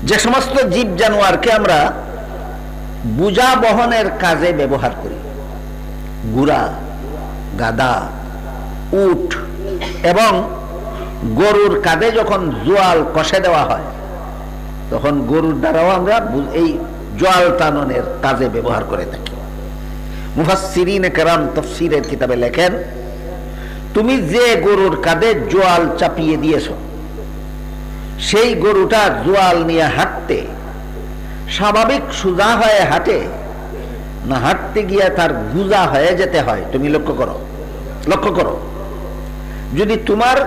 যে সমস্ত জীব জানোয়ারকে আমরা বোঝা বহনের কাজে ব্যবহার করি, ঘোড়া, গাধা, উট এবং গরুর কাঁধে যখন জোয়াল কষে দেওয়া হয় তখন গরুর দ্বারাও আমরা এই জোয়াল টাননের কাজে ব্যবহার করে থাকি। মুফাসসিরিনে কেরাম তাফসীরের কিতাবে লেখেন, তুমি যে গরুর কাঁধে জোয়াল চাপিয়ে দিয়েছো সেই গরুটা জোয়াল নিয়ে হাঁটতে স্বাভাবিক সোজা হয়ে হাঁটে না হাঁটতে গিয়ে তার গুজা হয়ে যেতে হয়? তুমি লক্ষ্য করো। যদি তোমার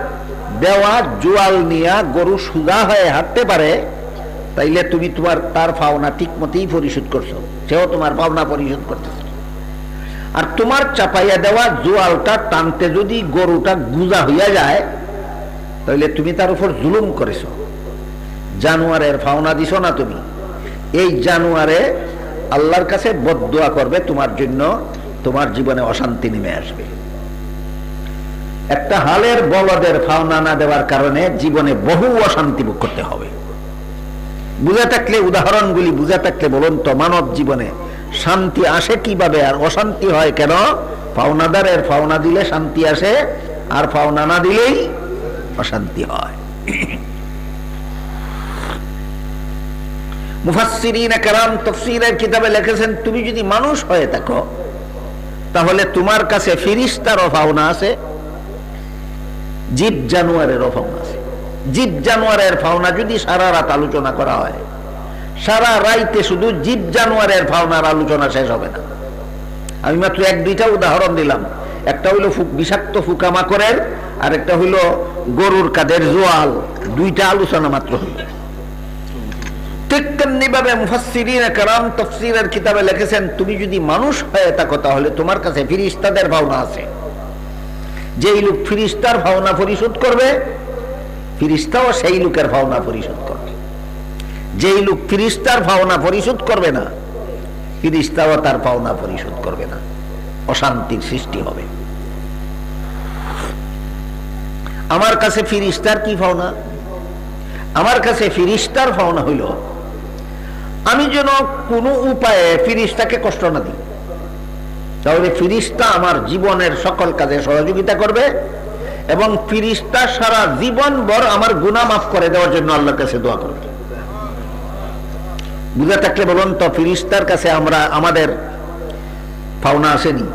দেওয়া জোয়াল নিয়ে গরু সোজা হয়ে হাঁটতে পারে তাইলে তুমি তার পাওনা ঠিক মতেই পরিশোধ করছো, সেও তোমার পাওনা পরিশোধ করতেছে। আর তোমার চাপাইয়া দেওয়া জোয়ালটা টানতে যদি গরুটা গুজা হইয়া যায় তাহলে তুমি তার উপর জুলুম করেছো, জানোয়ারের পাওনা দিছো না তুমি। এই জানোয়ারে আল্লাহর কাছে বদদুয়া করবে তোমার জন্য, তোমার জীবনে অশান্তি নেমে আসবে। একটা হালের বলদের পাওনা না দেওয়ার কারণে জীবনে বহু অশান্তি ভোগ করতে হবে। বুঝে থাকলে, উদাহরণগুলি বুঝে থাকলে বলুন তো, মানব জীবনে শান্তি আসে কিভাবে আর অশান্তি হয় কেন? পাওনাদারের পাওনা দিলে শান্তি আসে, আর পাওনা না দিলেই অশান্তি হয়। মুফাসসিরিনে কেরাম তাফসীরের কিতাবে লিখেছেন, তুমি যদি মানুষ হয়ে থাকো তাহলে তোমার কাছে ফেরেশতারও পাওনা আছে, জীব জানোয়ারেরও পাওনা আছে। জীব জানোয়ারের পাওনা যদি সারা রাত আলোচনা করা হয়, সারা রাইতে শুধু জীব জানোয়ারের পাওনার আলোচনা শেষ হবে না। আমি মাত্র এক দুইটা উদাহরণ দিলাম। একটা হইল বিষাক্ত পোকামাকড়ের, আর একটা হইল গরুর কাঁধের জোয়াল। দুইটা আলোচনা মাত্র হইল। ঠিক তেমনি ভাবে মুফাসসিরিনে কেরাম তাফসীরের কিতাবে লিখেছেন, তুমি যদি মানুষ হয়ে থাকো তাহলে তোমার কাছে ফেরেশতাদের পাওনা আছে। যেই লোক ফেরেশতার পাওনা পরিশোধ করবে, ফেরেশতাও সেই লোকের পাওনা পরিশোধ করবে। যেই লোক ফেরেশতার পাওনা পরিশোধ করবে না, ফেরেশতাও তার পাওনা পরিশোধ করবে না, অশান্তির সৃষ্টি হবে। আমার কাছে ফেরেশতার কি পাওনা? আমার কাছে ফেরেশতার পাওনা হইল আমি যেন কোনো উপায়ে ফেরেশতাকে কষ্ট না দিই। তাহলে ফেরেশতা আমার জীবনের সকল কাজে সহযোগিতা করবে এবং ফেরেশতা সারা জীবন ভর আমার গুনাহ মাফ করে দেওয়ার জন্য আল্লাহর কাছে দোয়া করবে। বুঝে থাকলে বলুন তো, ফেরেশতার কাছে আমাদের পাওনা আসেনি?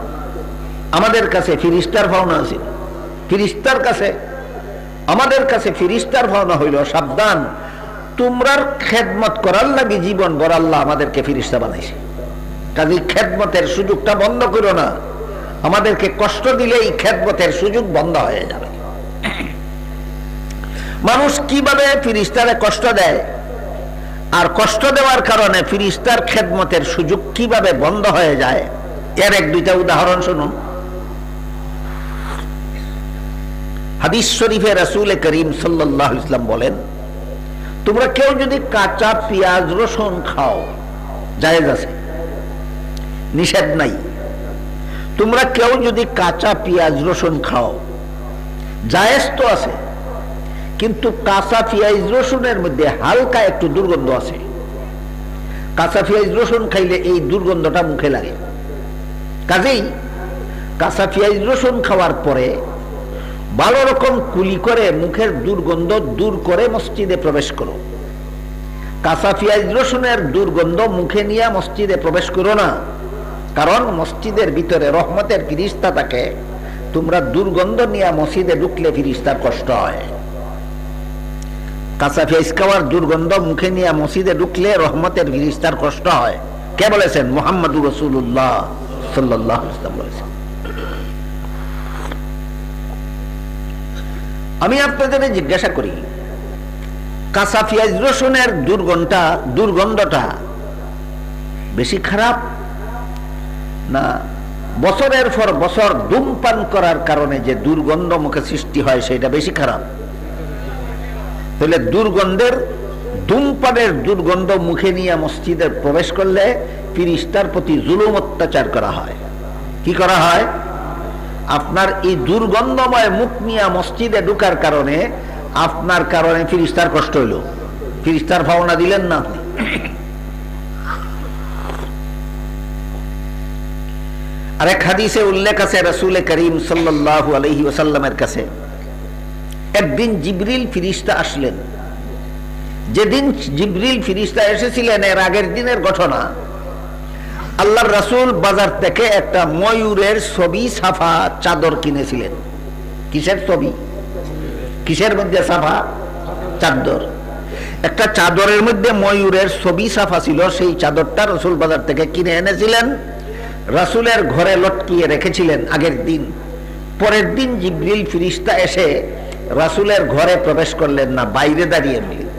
আমাদের কাছে ফেরেশতার পাওনা আছে। ফেরেশতার কাছে আমাদের কাছে ফেরেশতার পাওনা হইল, সাবধান, তোমরার খেদমত করার লাগি জীবন ভর আল্লাহ আমাদেরকে ফেরেশতা বানাইছে। কাজেই খেদমতের সুযোগটা বন্ধ করো না। আমাদেরকে কষ্ট দিলেই খেদমতের সুযোগ বন্ধ হয়ে যাবে। মানুষ কিভাবে ফেরেশতারে কষ্ট দেয় আর কষ্ট দেওয়ার কারণে ফেরেশতার খেদমতের সুযোগ কিভাবে বন্ধ হয়ে যায়, এর এক দুইটা উদাহরণ শুনুন। হাদিস শরীফে রাসূল করিম সাল্লাল্লাহু আলাইহি ওয়াসাল্লাম বলেন, তোমরা কেউ যদি কাঁচা পেঁয়াজ রসুন খাও, জায়েজ আছে, নিষেধ নাই। তোমরা কেউ যদি কাঁচা পেঁয়াজ রসুন খাও, জায়েজ তো আছে, কিন্তু কাঁচা পেঁয়াজ রসুনের মধ্যে হালকা একটু দুর্গন্ধ আছে। কাঁচা পেঁয়াজ রসুন খাইলে এই দুর্গন্ধটা মুখে লাগে। কাজেই কাঁচা পেঁয়াজ রসুন খাওয়ার পরে ভালো রকম কুলি করে মুখের দুর্গন্ধ দূর করে মসজিদে প্রবেশ করো। কাঁচা পেঁয়াজ রসুনের দুর্গন্ধ মুখে নিয়ে মসজিদে প্রবেশ করো না, কারণ মসজিদের ভিতরে রহমতের ফেরেশতা থাকে। তোমরা দুর্গন্ধ নিয়ে মসজিদে ঢুকলে ফেরেশতার কষ্ট হয়। কাঁচা পেঁয়াজ খাওয়ার দুর্গন্ধ মুখে নিয়ে মসজিদে ঢুকলে রহমতের ফেরেশতার কষ্ট হয়। কে বলেছেন? মুহাম্মদুর রাসূলুল্লাহ সাল্লাল্লাহু আলাইহি ওয়াসাল্লাম বলেছেন। আমি আপনাদের জিজ্ঞাসা করি, কাঁচা পেঁয়াজ রসুনের দুর্গন্ধটা বেশি খারাপ না বছরের পর বছর ধূমপান করার কারণে যে দুর্গন্ধ মুখে সৃষ্টি হয় সেটা বেশি খারাপ? তাহলে ধূমপানের দুর্গন্ধ মুখে নিয়ে মসজিদে প্রবেশ করলে ফেরেশতার প্রতি জুলুম অত্যাচার করা হয়। কি করা হয়? আপনার এই দুর্গন্ধময় মুখ নিয়ে মসজিদে ঢোকার কারণে আপনার কারণে ফেরেশতার কষ্ট হইল। ফিরিস্তার পাওনা দিলেন না আপনি। আরেক হাদিসে উল্লেখ আছে রাসূল করিম সাল্লাল্লাহু আলাইহি ওয়াসাল্লামের কাছে একদিন জিবরিল ফিরিস্তা আসলেন। যেদিন জিবরিল ফিরিস্তা এসেছিলেন এর আগের দিনের ঘটনা, আল্লাহর রাসূল বাজার থেকে একটা ময়ূরের ছবি ছাপা চাদর কিনেছিলেন। কিসের ছবি? কিসের মধ্যে ছাপা? চাদর। একটা চাদরের মধ্যে ময়ূরের ছবি ছাপা ছিল। সেই চাদরটা রাসূল বাজার থেকে কিনে এনেছিলেন, রাসূলের ঘরে লটকিয়ে রেখেছিলেন আগের দিন। পরের দিন জিবরিল ফিরিস্তা এসে রাসূলের ঘরে প্রবেশ করলেন না, বাইরে দাঁড়িয়ে রইলেন।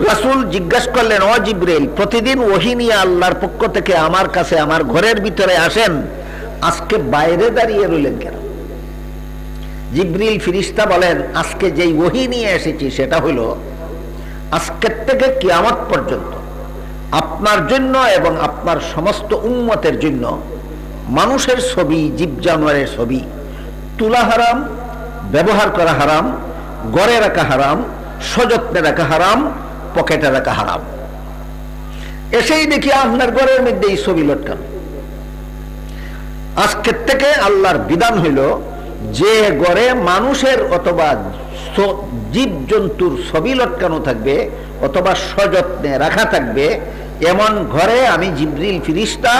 রাসূল জিজ্ঞাসা করলেন, ও জিবরিল, প্রতিদিন ওহী নিয়ে আল্লাহর পক্ষ থেকে আমার কাছে আমার ঘরের ভিতরে আসেন, আজকে বাইরে দাঁড়িয়ে রইলেন কেন? জিবরিল ফিরিস্তা বলেন, আজকে যেই ওহী নিয়ে এসেছি সেটা হলো আজকের থেকে কিয়ামত পর্যন্ত আপনার জন্য এবং আপনার সমস্ত উম্মতের জন্য মানুষের ছবি, জীব জানোয়ারের ছবি তোলা হারাম, ব্যবহার করা হারাম, ঘরে রাখা হারাম, সযত্নে রাখা হারাম, পকেটে রাখা হারাম। এসেই দেখি আপনার ঘরের মধ্যে এই ছবি লটকানো। আজকের থেকে আল্লাহর বিধান হইল, যে ঘরে মানুষের অথবা জীব জন্তুর ছবি লটকানো থাকবে অথবা সযত্নে রাখা থাকবে, এমন ঘরে আমি জিবরিল ফিরিস্তা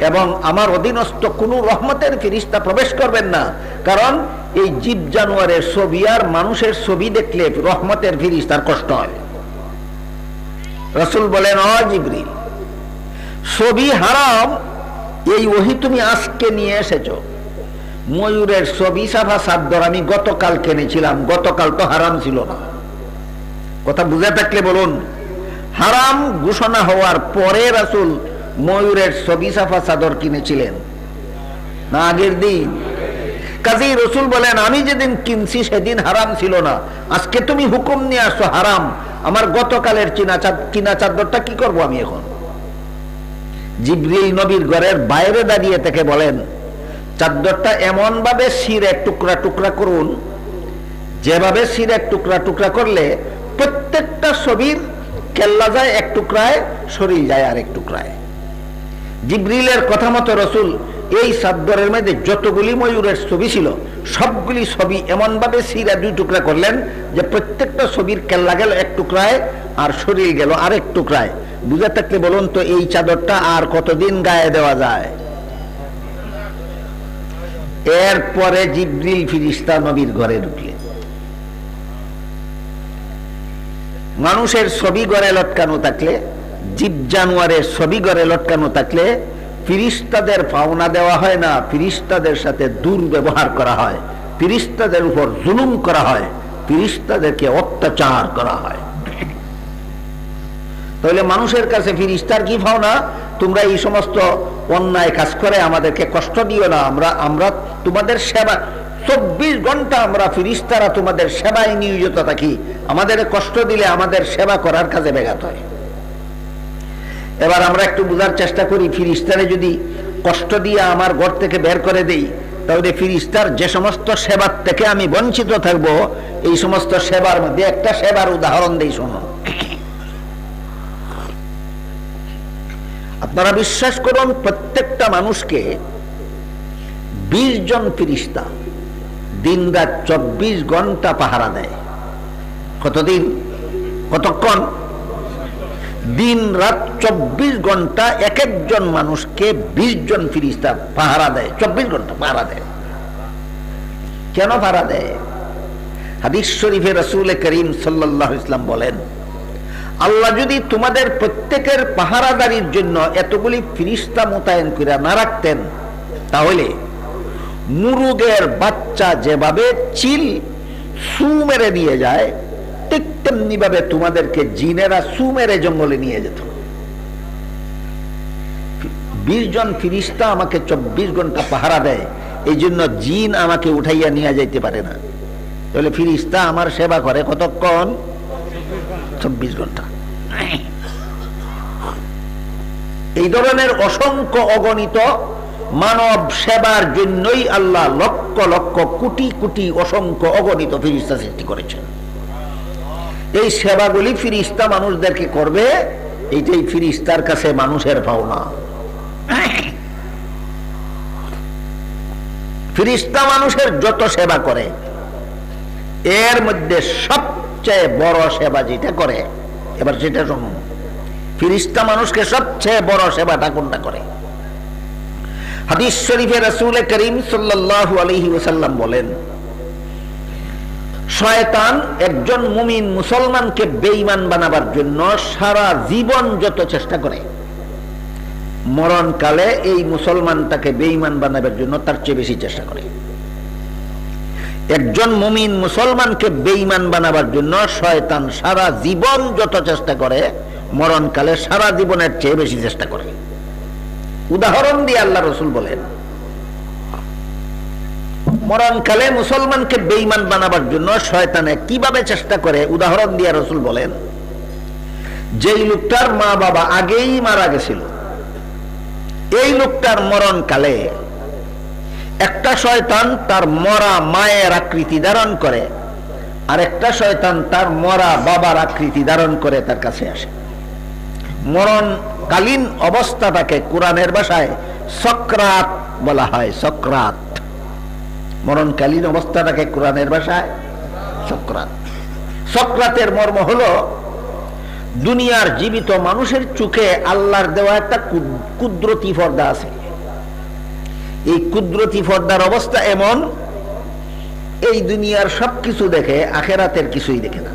এবং আমার অধীনস্থ কোন রহমতের ফিরিস্তা প্রবেশ করবেন না। কারণ এই জীব জানোয়ারের ছবি আর মানুষের ছবি দেখলে রহমতের ফিরিস্তার কষ্ট হয়। রাসূল বলেন, ও জিবরিল, ছবি হারাম, এই ওহী তুমি আজকে নিয়ে এসেছো। ময়ূরের ছবি ছাপা চাদর আমি গতকাল কিনেছিলাম, গতকাল তো হারাম ছিল না। কথা বুঝে থাকলে বলুন। হারাম ঘোষণা হওয়ার পরে রাসূল ময়ূরের ছবি ছাপা চাদর কিনেছিলেন না আগের দিন? কাজেই রাসূল বলেন, আমি যেদিন কিনছি সেদিন হারাম ছিল না, আজকে তুমি হুকুম নিয়ে আসছো হারাম, আমার গতকালের কিনা চাদরটা কি করব আমি এখন? জিবরিল নবীর ঘরের বাইরে দাঁড়িয়ে থেকে বলেন, চাদরটা এমন ভাবে ছিঁড়ে টুকরা টুকরা করুন, যেভাবে ছিঁড়ে টুকরা টুকরা করলে প্রত্যেকটা ছবির কেল্লা যায় এক টুকরায়, শরীর যায় আরেক টুকরায়। জিবরিলের কথা মতো রাসূল এই চাদরের মধ্যে যতগুলি ময়ূরের ছবি ছিল সবগুলি ছবি এমন ভাবে ছিঁড়ে দুই টুকরা করলেন যে প্রত্যেকটা ছবির কেল্লা গেল এক টুকরায় আর শরীর গেল আরেক টুকরায়। বুঝে থাকলে বলুন তো, এই চাদরটা আর কতদিন গায়ে দেওয়া যায়? এরপরে জিবরিল ফিরিস্তা নবীর ঘরে ঢুকলেন। মানুষের ছবি ঘরে লটকানো থাকলে, জীব জানোয়ারের ছবি ঘরে লটকানো থাকলে ফিরিস্তাদের পাওনা দেওয়া হয় না, ফিরিস্তাদের সাথে দুর্ব্যবহার করা হয়, ফিরিস্তাদের উপর জুলুম করা হয়, ফিরিস্তাদেরকে অত্যাচার করা হয়। তাহলে মানুষের কাছে ফিরিস্তার কি পাওনা? তোমরা এই সমস্ত অন্যায় কাজ করে আমাদেরকে কষ্ট দিও না, আমরা তোমাদের সেবা 24 ঘন্টা আমরা ফিরিস্তারা তোমাদের সেবায় নিয়োজিত থাকি, আমাদের কষ্ট দিলে আমাদের সেবা করার কাজে ব্যাঘাত হয়। এবার আমরা একটু বোঝার চেষ্টা করি, ফিরিস্তারে যদি কষ্ট দিয়ে আমার ঘর থেকে বের করে দেই, তাহলে ফিরিস্তার যে সমস্ত সেবার থেকে আমি বঞ্চিত থাকব, এই সমস্ত সেবার মধ্যে একটা সেবার উদাহরণ দেই, শোনো। আপনারা বিশ্বাস করুন, প্রত্যেকটা মানুষকে 20 জন ফিরিস্তা দিন রাত 24 ঘন্টা পাহারা দেয়। কতদিন? কতক্ষণ? দিন রাত 24 ঘন্টা এক একজন মানুষকে 20 জন ফিরিস্তা পাহারা দেয়। 24 ঘন্টা পাহারা দেয়। কেন পাহারা দেয়? হাদিস শরীফে রাসূল করিম সাল্লাল্লাহু আলাইহি ওয়াসাল্লাম বলেন, আল্লাহ যদি তোমাদের প্রত্যেকের পাহারাদারির জন্য এতগুলি ফিরিস্তা মোতায়েন করে না রাখতেন, তাহলে মুরুগের বাচ্চা যেভাবে চিল সু মেরে নিয়ে যায়, ঠিক তেমনি ভাবে তোমাদেরকে জিনেরা সু মেরে জঙ্গলে নিয়ে যেত। 20 জন ফিরিস্তা আমাকে 24 ঘন্টা পাহারা দেয়, এই জন্য জিন আমাকে উঠাইয়া নিয়ে যাইতে পারে না। তাহলে ফিরিস্তা আমার সেবা করে কতক্ষণ? 24 ঘন্টা। এই ধরনের অসংখ্য অগণিত মানব সেবার জন্যই আল্লাহ লক্ষ লক্ষ কোটি কোটি অসংখ্য অগণিত ফেরেশতা সৃষ্টি করেছেন। এই সেবাগুলি ফিরিস্তা মানুষদেরকে করবে, এইটাই ফিরিস্তার কাছে মানুষের পাওনা। ফিরিস্তা মানুষের যত সেবা করে এর মধ্যে সবচেয়ে বড় সেবা যেটা করে, এবার সেটা শুনুন, ফিরিস্তা মানুষকে সবচেয়ে বড় সেবাটা কোনটা করে? হাদিস শরীফে রাসূল করিম সাল্লাল্লাহু আলাইহি ওয়াসাল্লাম বলেন, শয়তান একজন মুমিন মুসলমানকে বেঈমান বানাবার জন্য সারা জীবন যত চেষ্টা করে, মরণকালে এই মুসলমানটাকে বেঈমান বানাবার জন্য তার চেয়ে বেশি চেষ্টা করে। একজন মুমিন মুসলমানকে বেঈমান বানাবার জন্য শয়তান সারা জীবন যত চেষ্টা করে, মরণকালে সারা জীবনের চেয়ে বেশি চেষ্টা করে। উদাহরণ দিয়ে আল্লাহ রাসূল বলেন, মরণকালে মুসলমানকে বেঈমান বানাবার জন্য শয়তানে কিভাবে চেষ্টা করে, উদাহরণ দিয়ে রাসূল বলেন, যেই লোকটার মা বাবা আগেই মারা গেছিল, এই লোকটার মরণকালে একটা শয়তান তার মরা মায়ের আকৃতি ধারণ করে, আর একটা শয়তান তার মরা বাবার আকৃতি ধারণ করে তার কাছে আসে। মরণকালীন অবস্থাটাকে কোরআনের ভাষায় সকরাত বলা হয়। সকরাত, মরণকালীন অবস্থাটাকে কোরআনের ভাষায় সকরাত। সকরাতের মর্ম হলো দুনিয়ার জীবিত মানুষের চোখে আল্লাহর দেওয়া একটা কুদরতি পর্দা আছে। এই কুদরতি পর্দার অবস্থা এমন, এই দুনিয়ার সবকিছু দেখে, আখেরাতের কিছুই দেখে না।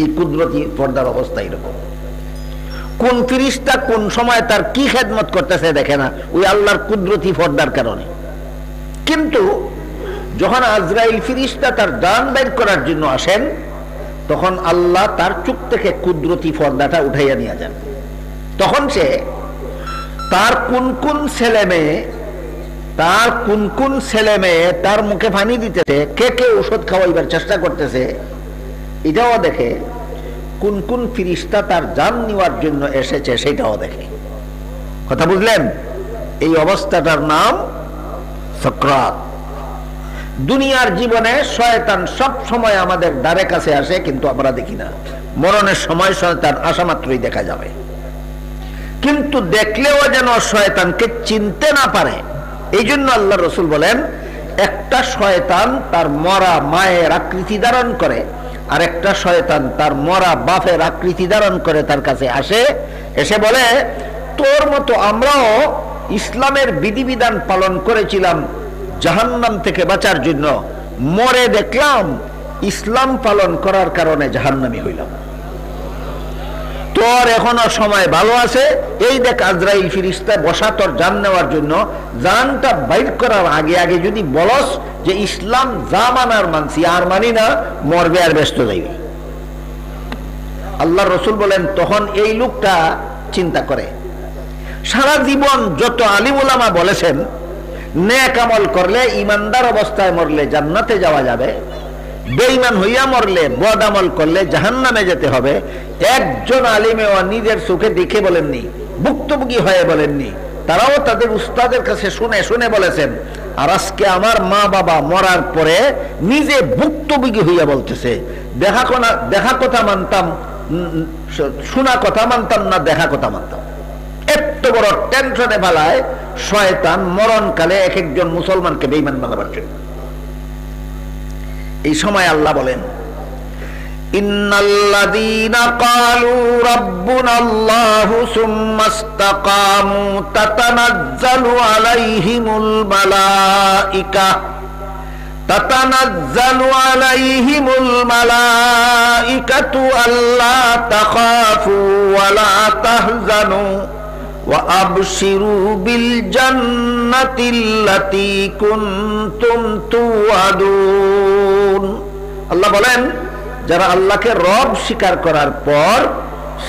এই কুদরতি পর্দার অবস্থা এরকম। কোন ফিরিস্তা কোন সময় তার কি খেদমত করতেছে দেখে না, ওই আল্লাহর কুদরতি পর্দার কারণে। কিন্তু যখন আজরাইল ফিরিস্তা তার জান বের করার জন্য আসেন, তখন আল্লাহ তার চোখ থেকে কুদরতি পর্দাটা উঠাইয়া নিয়ে যান। তখন সে তার কোন কোন ছেলে মেয়ে তার মুখে পানি দিতেছে, কে কে ওষুধ খাওয়াইবার চেষ্টা করতেছে, এটাও দেখে। কোন কোন ফিরিস্তা তার জান নেওয়ার জন্য এসেছে সেটাও দেখে। কথা বুঝলেন? এই অবস্থাটার নাম সকরাত। দুনিয়ার জীবনে শয়তান সব সময় আমাদের দ্বারে কাছে আসে, কিন্তু আমরা দেখি না। মরণের সময় শয়তান আসা মাত্রই দেখা যাবে, কিন্তু দেখলেও যেন শয়তানকে চিনতে না পারে। এই জন্য আল্লাহ রাসূল বলেন, একটা শয়তান তার মরা মায়ের আকৃতি ধারণ করে, আর একটা শয়তান তার মরা বাপের আকৃতি ধারণ করে তার কাছে আসে, এসে বলে, তোর মতো আমরাও ইসলামের বিধিবিধান পালন করেছিলাম জাহান্নাম থেকে বাঁচার জন্য, মরে দেখলাম ইসলাম পালন করার কারণে জাহান্নামী হইলাম। তোর এখনো সময় ভালো আছে, এই দেখ আজরাইল ফিরিস্তা বসা তোর জান নেওয়ার জন্য। জানটা বাইর করার আগে আগে যদি বলস যে ইসলাম যা মানার মানছি, আর মানি না, মরবে আর ব্যস্ত যাইবে। আল্লাহ রাসূল বলেন, তখন এই লোকটা চিন্তা করে, সারা জীবন যত আলিম উলামা বলেছেন নেক আমল করলে, ইমানদার অবস্থায় মরলে জান্নাতে যাওয়া যাবে, বেঈমান হইয়া মরলে, বদ আমল করলে জাহান্নামে যেতে হবে, একজন আলিমেও নিজের চোখে দেখে বলেননি, ভুক্তভোগী হয়ে বলেননি। তারাও তাদের উস্তাদের কাছে শুনে শুনে বলেছেন। আর আজকে আমার মা বাবা মরার পরে নিজে ভুক্তভোগী হইয়া বলতেছে, দেখা কথা মানতাম, শোনা কথা মানতাম না, দেখা কথা মানতাম। এত বড় টেনশনে ফেলায় শয়তান মরণকালে এক একজন মুসলমানকে বেঈমান বানাবার জন্য। এই সময় আল্লাহ বলেন, ইন্নাল্লাযীনা ক্বালু রাব্বুনাল্লাহু সুম্মা ইসতাকামু তাতানাজ্জালু আলাইহিমুল মালাইকাতু আল্লা তাখাফু ওয়া লা তাহজানু ওয়া আবশিরু বিল জান্নাতিল্লাতী কুনতুম তুআদুন। আল্লাহ বলেন, যারা আল্লাহকে রব স্বীকার করার পর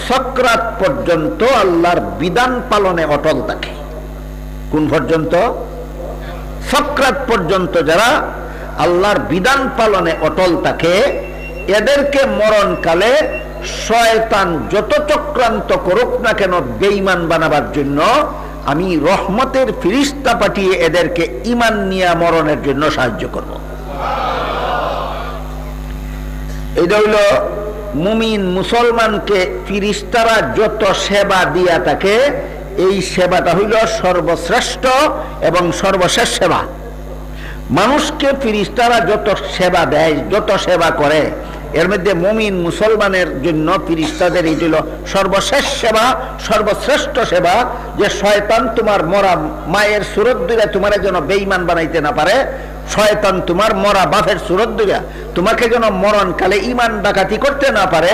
সকরাত পর্যন্ত আল্লাহর বিধান পালনে অটল থাকে। কোন পর্যন্ত? সকরাত পর্যন্ত যারা আল্লাহর বিধান পালনে অটল থাকে, এদেরকে মরণকালে শয়তান যত চক্রান্ত করুক না কেন বেঈমান বানাবার জন্য, আমি রহমতের ফিরিস্তা পাঠিয়ে এদেরকে ঈমান নিয়ে মরণের জন্য সাহায্য করব। এটা হইল মুমিন মুসলমানকে ফিরিস্তারা যত সেবা দিয়া থাকে, এই সেবাটা হইল সর্বশ্রেষ্ঠ এবং সর্বশেষ সেবা। মানুষকে ফিরিস্তারা যত সেবা দেয়, যত সেবা করে, এর মধ্যে মুমিন মুসলমানের জন্য ফিরিস্তাদের এই হইল সর্বশেষ সেবা, সর্বশ্রেষ্ঠ সেবা। যে শয়তান তোমার মরা মায়ের সুরত দিলে তোমার যেন বেঈমান বানাইতে না পারে, শয়তান তোমার মরা বাপের সুরত দিলে তোমাকে যেন মরণকালে ঈমান ডাকাতি করতে না পারে,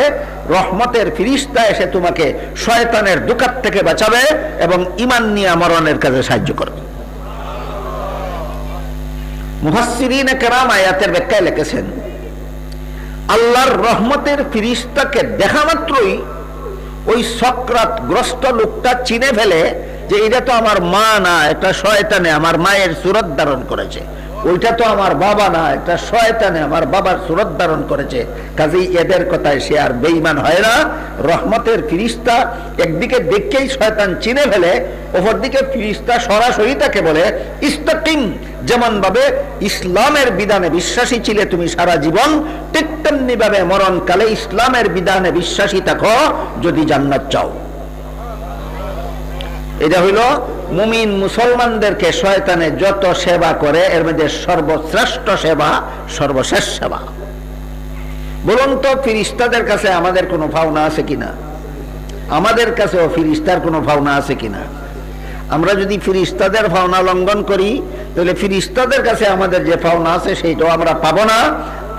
রহমতের ফিরিস্তা এসে তোমাকে শয়তানের দুকাত থেকে বাঁচাবে এবং ঈমান নিয়ে মরণের কাজে সাহায্য করবে। মুফাসসিরিনে কেরাম আয়াতের ব্যাখ্যায় লিখেছেন, আল্লাহর রহমতের ফিরিস্তাকে দেখা মাত্রই ওই সক্রাতগ্রস্ত লোকটা চিনে ফেলে যে এটা তো আমার মা না, এটা শয়তানে আমার মায়ের সুরত ধারণ করেছে, ওইটা তো আমার বাবা না, এটা শয়তানে আমার বাবার সুরত ধারণ করেছে। কাজেই এদের কথায় সে আর বেঈমান হয় না। রহমতের ফিরিস্তা একদিকে দেখেই শয়তান চিনে ফেলে, অপরদিকে ফিরিস্তা সরাসরি তাকে বলে ইস্তাকিম। যেমন ভাবে ইসলামের বিধানে বিশ্বাসী ছিলে তুমি সারা জীবন, ঠিক তেমনি ভাবে মরণকালে ইসলামের বিধানে বিশ্বাসী থাকো যদি জান্নাত চাও। এটা হইল মুমিন মুসলমানদেরকে শয়তানে যত সেবা করে এর মধ্যে সর্বশ্রেষ্ঠ সেবা, সর্বশেষ সেবা। বলুন তো, ফিরিস্তাদের কাছে আমাদের কোনো ভাবনা আছে কিনা? আমাদের কাছেও ফিরিস্তার কোনো ভাবনা আছে কিনা? আমরা যদি ফিরিস্তাদের ভাবনা লঙ্ঘন করি, তাহলে ফিরিস্তাদের কাছে আমাদের যে ভাবনা আছে সেইটাও আমরা পাবো না।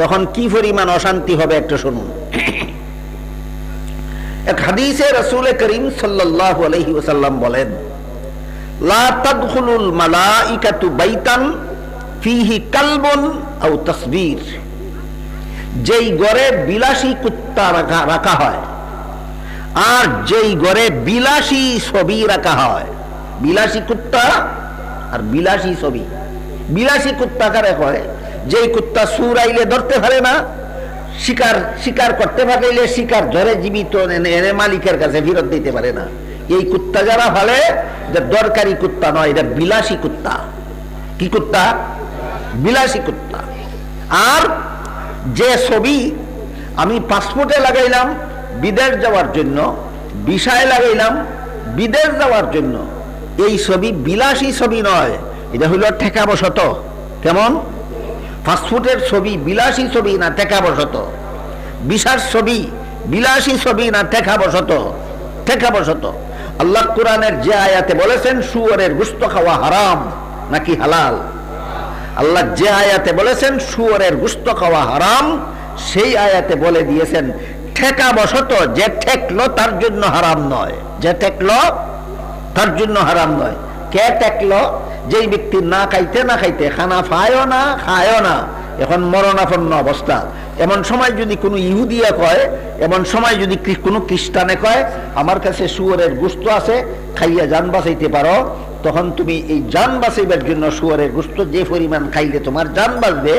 তখন কি পরিমাণ অশান্তি হবে একটু শুনুন। এক হাদিসে রাসূল করিম সাল্লাল্লাহু আলাইহি ওয়াসাল্লাম বলেন, লা তাদখুলুল মালাইকাতু বাইতান ফিহি কালবুন আও তাসবীর। যেই ঘরে বিলাসী কুত্তা রাখা হয় আর যেই ঘরে বিলাসী ছবি রাখা হয়, বিলাসী কুত্তা আর বিলাসী ছবি। বিলাসী কুত্তা কারে হয়? যেই কুত্তা সুর আইলে ধরতে পারে না, শিকার করতে পারলে শিকার ধরে জীবিত এনে মালিকের কাছে ফেরত দিতে পারে না। এই কুত্তা যারা ফেলে, যে দরকারি কুত্তা নয়, এটা বিলাসী কুত্তা। কি কুত্তা? বিলাসী কুত্তা। আর যে ছবি আমি পাসপোর্টে লাগাইলাম বিদেশ যাওয়ার জন্য, ভিসায় লাগাইলাম বিদেশ যাওয়ার জন্য, এই ছবি বিলাসী ছবি নয়, এটা হইল ঠেকাবশত। কেমন? পাসপোর্টের ছবি বিলাসী ছবি না ঠেকাবশত? ভিসার ছবি বিলাসী ছবি না ঠেকাবশত? ঠেকাবশত। আল্লাহ কোরআনের যে আয়াতে বলেছেন শুয়োরের গোশত খাওয়া হারাম নাকি হালাল, আল্লাহ যে আয়াতে বলেছেন শুয়োরের গোশত খাওয়া হারাম, সেই আয়াতে বলে দিয়েছেন ঠেকাবশত। যে ঠেকলো তার জন্য হারাম নয়, যে ঠেকলো তার জন্য হারাম নয়। কে ঠেকলো? যেই ব্যক্তি না খাইতে না খাইতে, খানা খায়ও না খায়ও না, এখন মরণাপন্ন অবস্থা, এমন সময় যদি কোনো ইহুদিয়া কয়, এমন সময় যদি কোনো খ্রিস্টানে কয় আমার কাছে শুয়োরের গোশত আছে, খাইয়া জান বাঁচাইতে পারো, তখন তুমি এই জান বাঁচাইবার জন্য শুয়োরের গোশত যে পরিমাণ খাইলে তোমার জান বাঁচবে,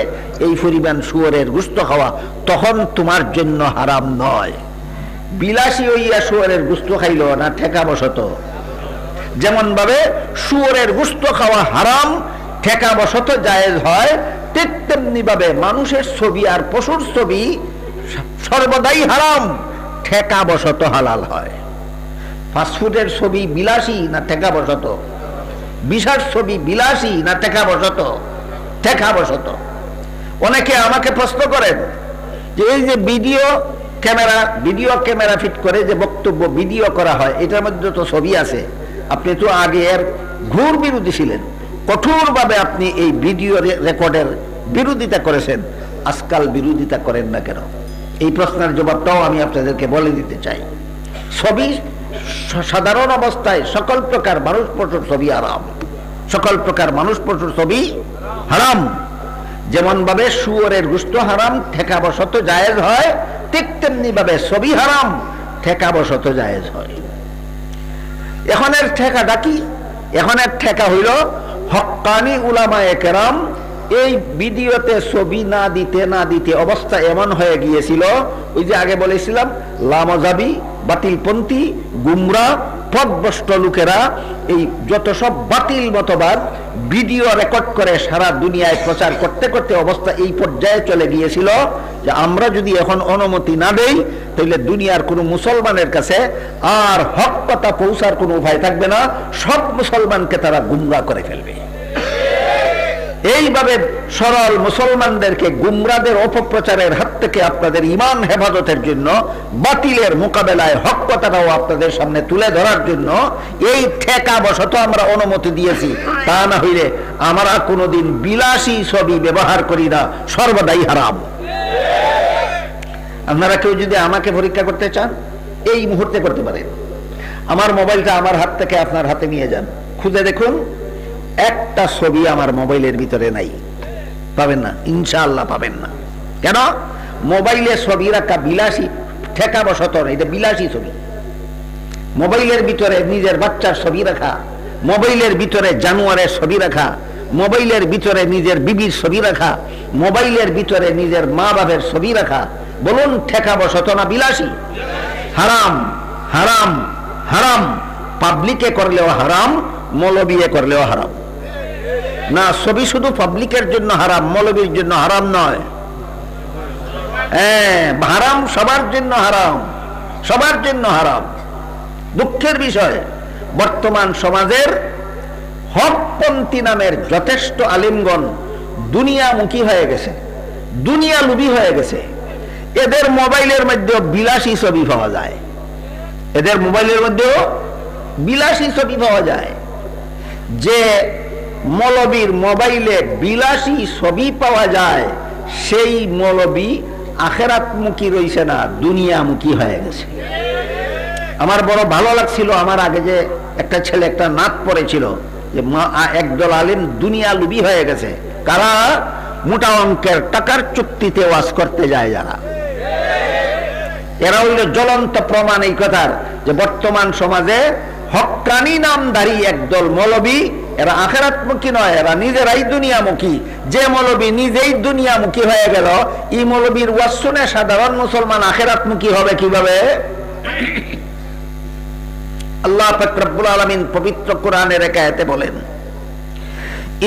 এই পরিমাণ শুয়োরের গোশত খাওয়া তখন তোমার জন্য হারাম নয়। বিলাসী হইয়া শুয়োরের গোশত খাইল না ঠেকাবশত? যেমন ভাবে শুয়োরের গোশত খাওয়া হারাম, ঠেকাবশত জায়েজ হয়, ঠিক তেমনি ভাবে মানুষের ছবি আর পশুর ছবি সর্বদাই হারাম, ঠেকাবশত হালাল হয়। পাসপোর্টের ছবি বিলাসী না ঠেকাবশত? ভিসার ছবি বিলাসী না ঠেকাবশত? ঠেকাবশত। অনেকে আমাকে প্রশ্ন করেন যে এই যে ভিডিও ক্যামেরা ফিট করে যে বক্তব্য ভিডিও করা হয়, এটার মধ্যে তো ছবি আছে, আপনি তো আগে এর ঘোর বিরোধী ছিলেন, কঠোরভাবে আপনি এই ভিডিও রেকর্ডের বিরোধিতা করেছেন, আজকাল বিরোধিতা করেন না কেন? এই প্রশ্নের জবাবটাও আমি আপনাদেরকে বলে দিতে চাই। ছবি সাধারণ অবস্থায় সকল প্রকার মানুষ পশুর ছবি হারাম, সকল প্রকার মানুষ পশুর ছবি হারাম। যেমন ভাবে শুয়োরের গোশত হারাম, ঠেকাবশত জায়েজ হয়, ঠিক তেমনি ভাবে ছবি হারাম, ঠেকাবশত জায়েজ হয়। এখনের ঠেকাটা কি? এখনের ঠেকা হইল হক্কানি উলামায়ে কেরাম এই ভিডিওতে ছবি না দিতে অবস্থা এমন হয়ে গিয়েছিল, ওই যে আগে বলেছিলাম লামাজাবি, বাতিলপন্থী, গুমরা, পথভ্রষ্ট লোকেরা এই যত সব বাতিল মতবাদ ভিডিও রেকর্ড করে সারা দুনিয়ায় প্রচার করতে করতে অবস্থা এই পর্যায়ে চলে গিয়েছিল যে আমরা যদি এখন অনুমতি না দেই তাহলে দুনিয়ার কোনো মুসলমানের কাছে আর হক কথা পৌঁছার কোনো উপায় থাকবে না, সব মুসলমানকে তারা গুমরাহ করে ফেলবে। এইভাবে সরল মুসলমানদেরকে গুমরাদের অপপ্রচারের হাত থেকে আপনাদের ঈমান হেফাজতের জন্য, বাতিলের মোকাবেলায় হক কথাটাও আপনাদের সামনে তুলে ধরার জন্য এই ঠেকা বশত আমরা অনুমতি দিয়েছি। তা না হইলে আমরা কোনোদিন বিলাসী ছবি ব্যবহার করি না, সর্বদাই হারাম। আপনারা কেউ যদি আমাকে পরীক্ষা করতে চান এই মুহূর্তে করতে পারেন। আমার মোবাইলটা আমার হাত থেকে আপনার হাতে নিয়ে যান, খুঁজে দেখুন একটা ছবি আমার মোবাইলের ভিতরে নাই, পাবেন না, ইনশাআল্লাহ পাবেন না। কেন? মোবাইলে ছবি রাখা বিলাসী ঠেকা বসত, এটা বিলাসী ছবি। মোবাইলের ভিতরে নিজের বাচ্চার ছবি রাখা, মোবাইলের ভিতরে জানোয়ারের ছবি রাখা, মোবাইলের ভিতরে নিজের বিবির ছবি রাখা, মোবাইলের ভিতরে নিজের মা বাবার ছবি রাখা, বলুন ঠেকা বসত না বিলাসী? হারাম, হারাম, হারাম। পাবলিকে করলেও হারাম, মৌলবীয়ে করলেও হারাম। না, ছবি শুধু পাবলিকের জন্য হারাম, মৌলবীর জন্য হারাম নয়। হারাম সবার জন্য হারাম, সবার জন্য হারাম। দুঃখের বিষয়, বর্তমান সমাজের হকপন্থী নামের যথেষ্ট আলিমগণ দুনিয়ামুখী হয়ে গেছে, দুনিয়া লুভী হয়ে গেছে। এদের মোবাইলের মধ্যেও বিলাসী ছবি পাওয়া যায়, এদের মোবাইলের মধ্যেও বিলাসী ছবি পাওয়া যায়। যে মৌলবীর মোবাইলে বিলাসী ছবি পাওয়া যায় সেই মৌলবী আখেরাতমুখী রইছে না, দুনিয়ামুখী হয়ে গেছে। আমার বড় ভালো লাগছিল, আমার আগে যে একটা ছেলে একটা নাত পড়েছিল যে একদল আলিম দুনিয়া লুবী হয়ে গেছে। কারা? মোটা অঙ্কের টাকার চুক্তিতে ওয়াজ করতে যায় যারা। এরা হইল জ্বলন্ত প্রমাণ এই কথার যে বর্তমান সমাজে হক্কানি নামধারী একদল মৌলবী, এরা আখেরাতমুখী নয়, এরা নিজেরাই দুনিয়ামুখী। যে মৌলবী নিজেই দুনিয়ামুখী হয়ে গেল, এই মৌলবীর ওয়াজ শুনে সাধারণ মুসলমান আখেরাতমুখী হবে কিভাবে? আল্লাহ পাক রব্বুল আলামিন পবিত্র কোরআনের এক আয়াতে বলেন,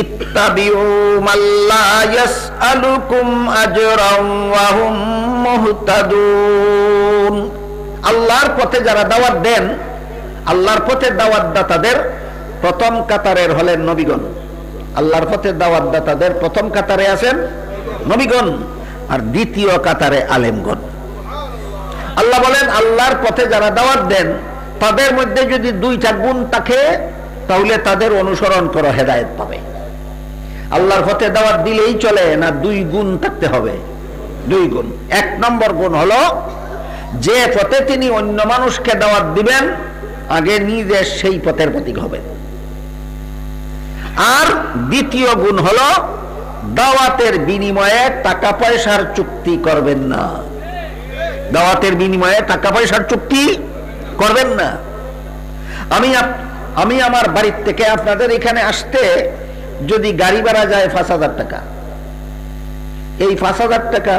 ইত্তাবিউ মাল্লা ইয়াসআলুকুম আজরান ওয়া হুম মুহতাদুন। আল্লাহর পথে যারা দাওয়াত দেন, আল্লাহর পথে দাওয়াত দাতাদের প্রথম কাতারের হলেন নবীগণ। আল্লাহর পথে দাওয়াত দাতাদের প্রথম কাতারে আছেন নবীগণ, আর দ্বিতীয় কাতারে আলেমগণ। আল্লাহ বলেন আল্লাহর পথে যারা দাওয়াত দেন তাদের মধ্যে যদি দুইটা গুণ থাকে তাহলে তাদের অনুসরণ করো, হেদায়েত পাবে। আল্লাহর পথে দাওয়াত দিলেই চলে না, দুই গুণ থাকতে হবে, দুই গুণ। এক নম্বর গুণ হলো যে পথে তিনি অন্য মানুষকে দাওয়াত দিবেন আগে নিজে সেই পথের প্রতীক হবেন। আর দ্বিতীয় গুণ হলো দাওয়াতের বিনিময়ে টাকা পয়সার চুক্তি করবেন না, দাওয়াতের বিনিময়ে টাকা পয়সার চুক্তি করবেন না। আমি আমার বাড়ির থেকে আপনাদের এখানে আসতে যদি গাড়ি ভাড়া যায় ৫,০০০ টাকা, এই ৫,০০০ টাকা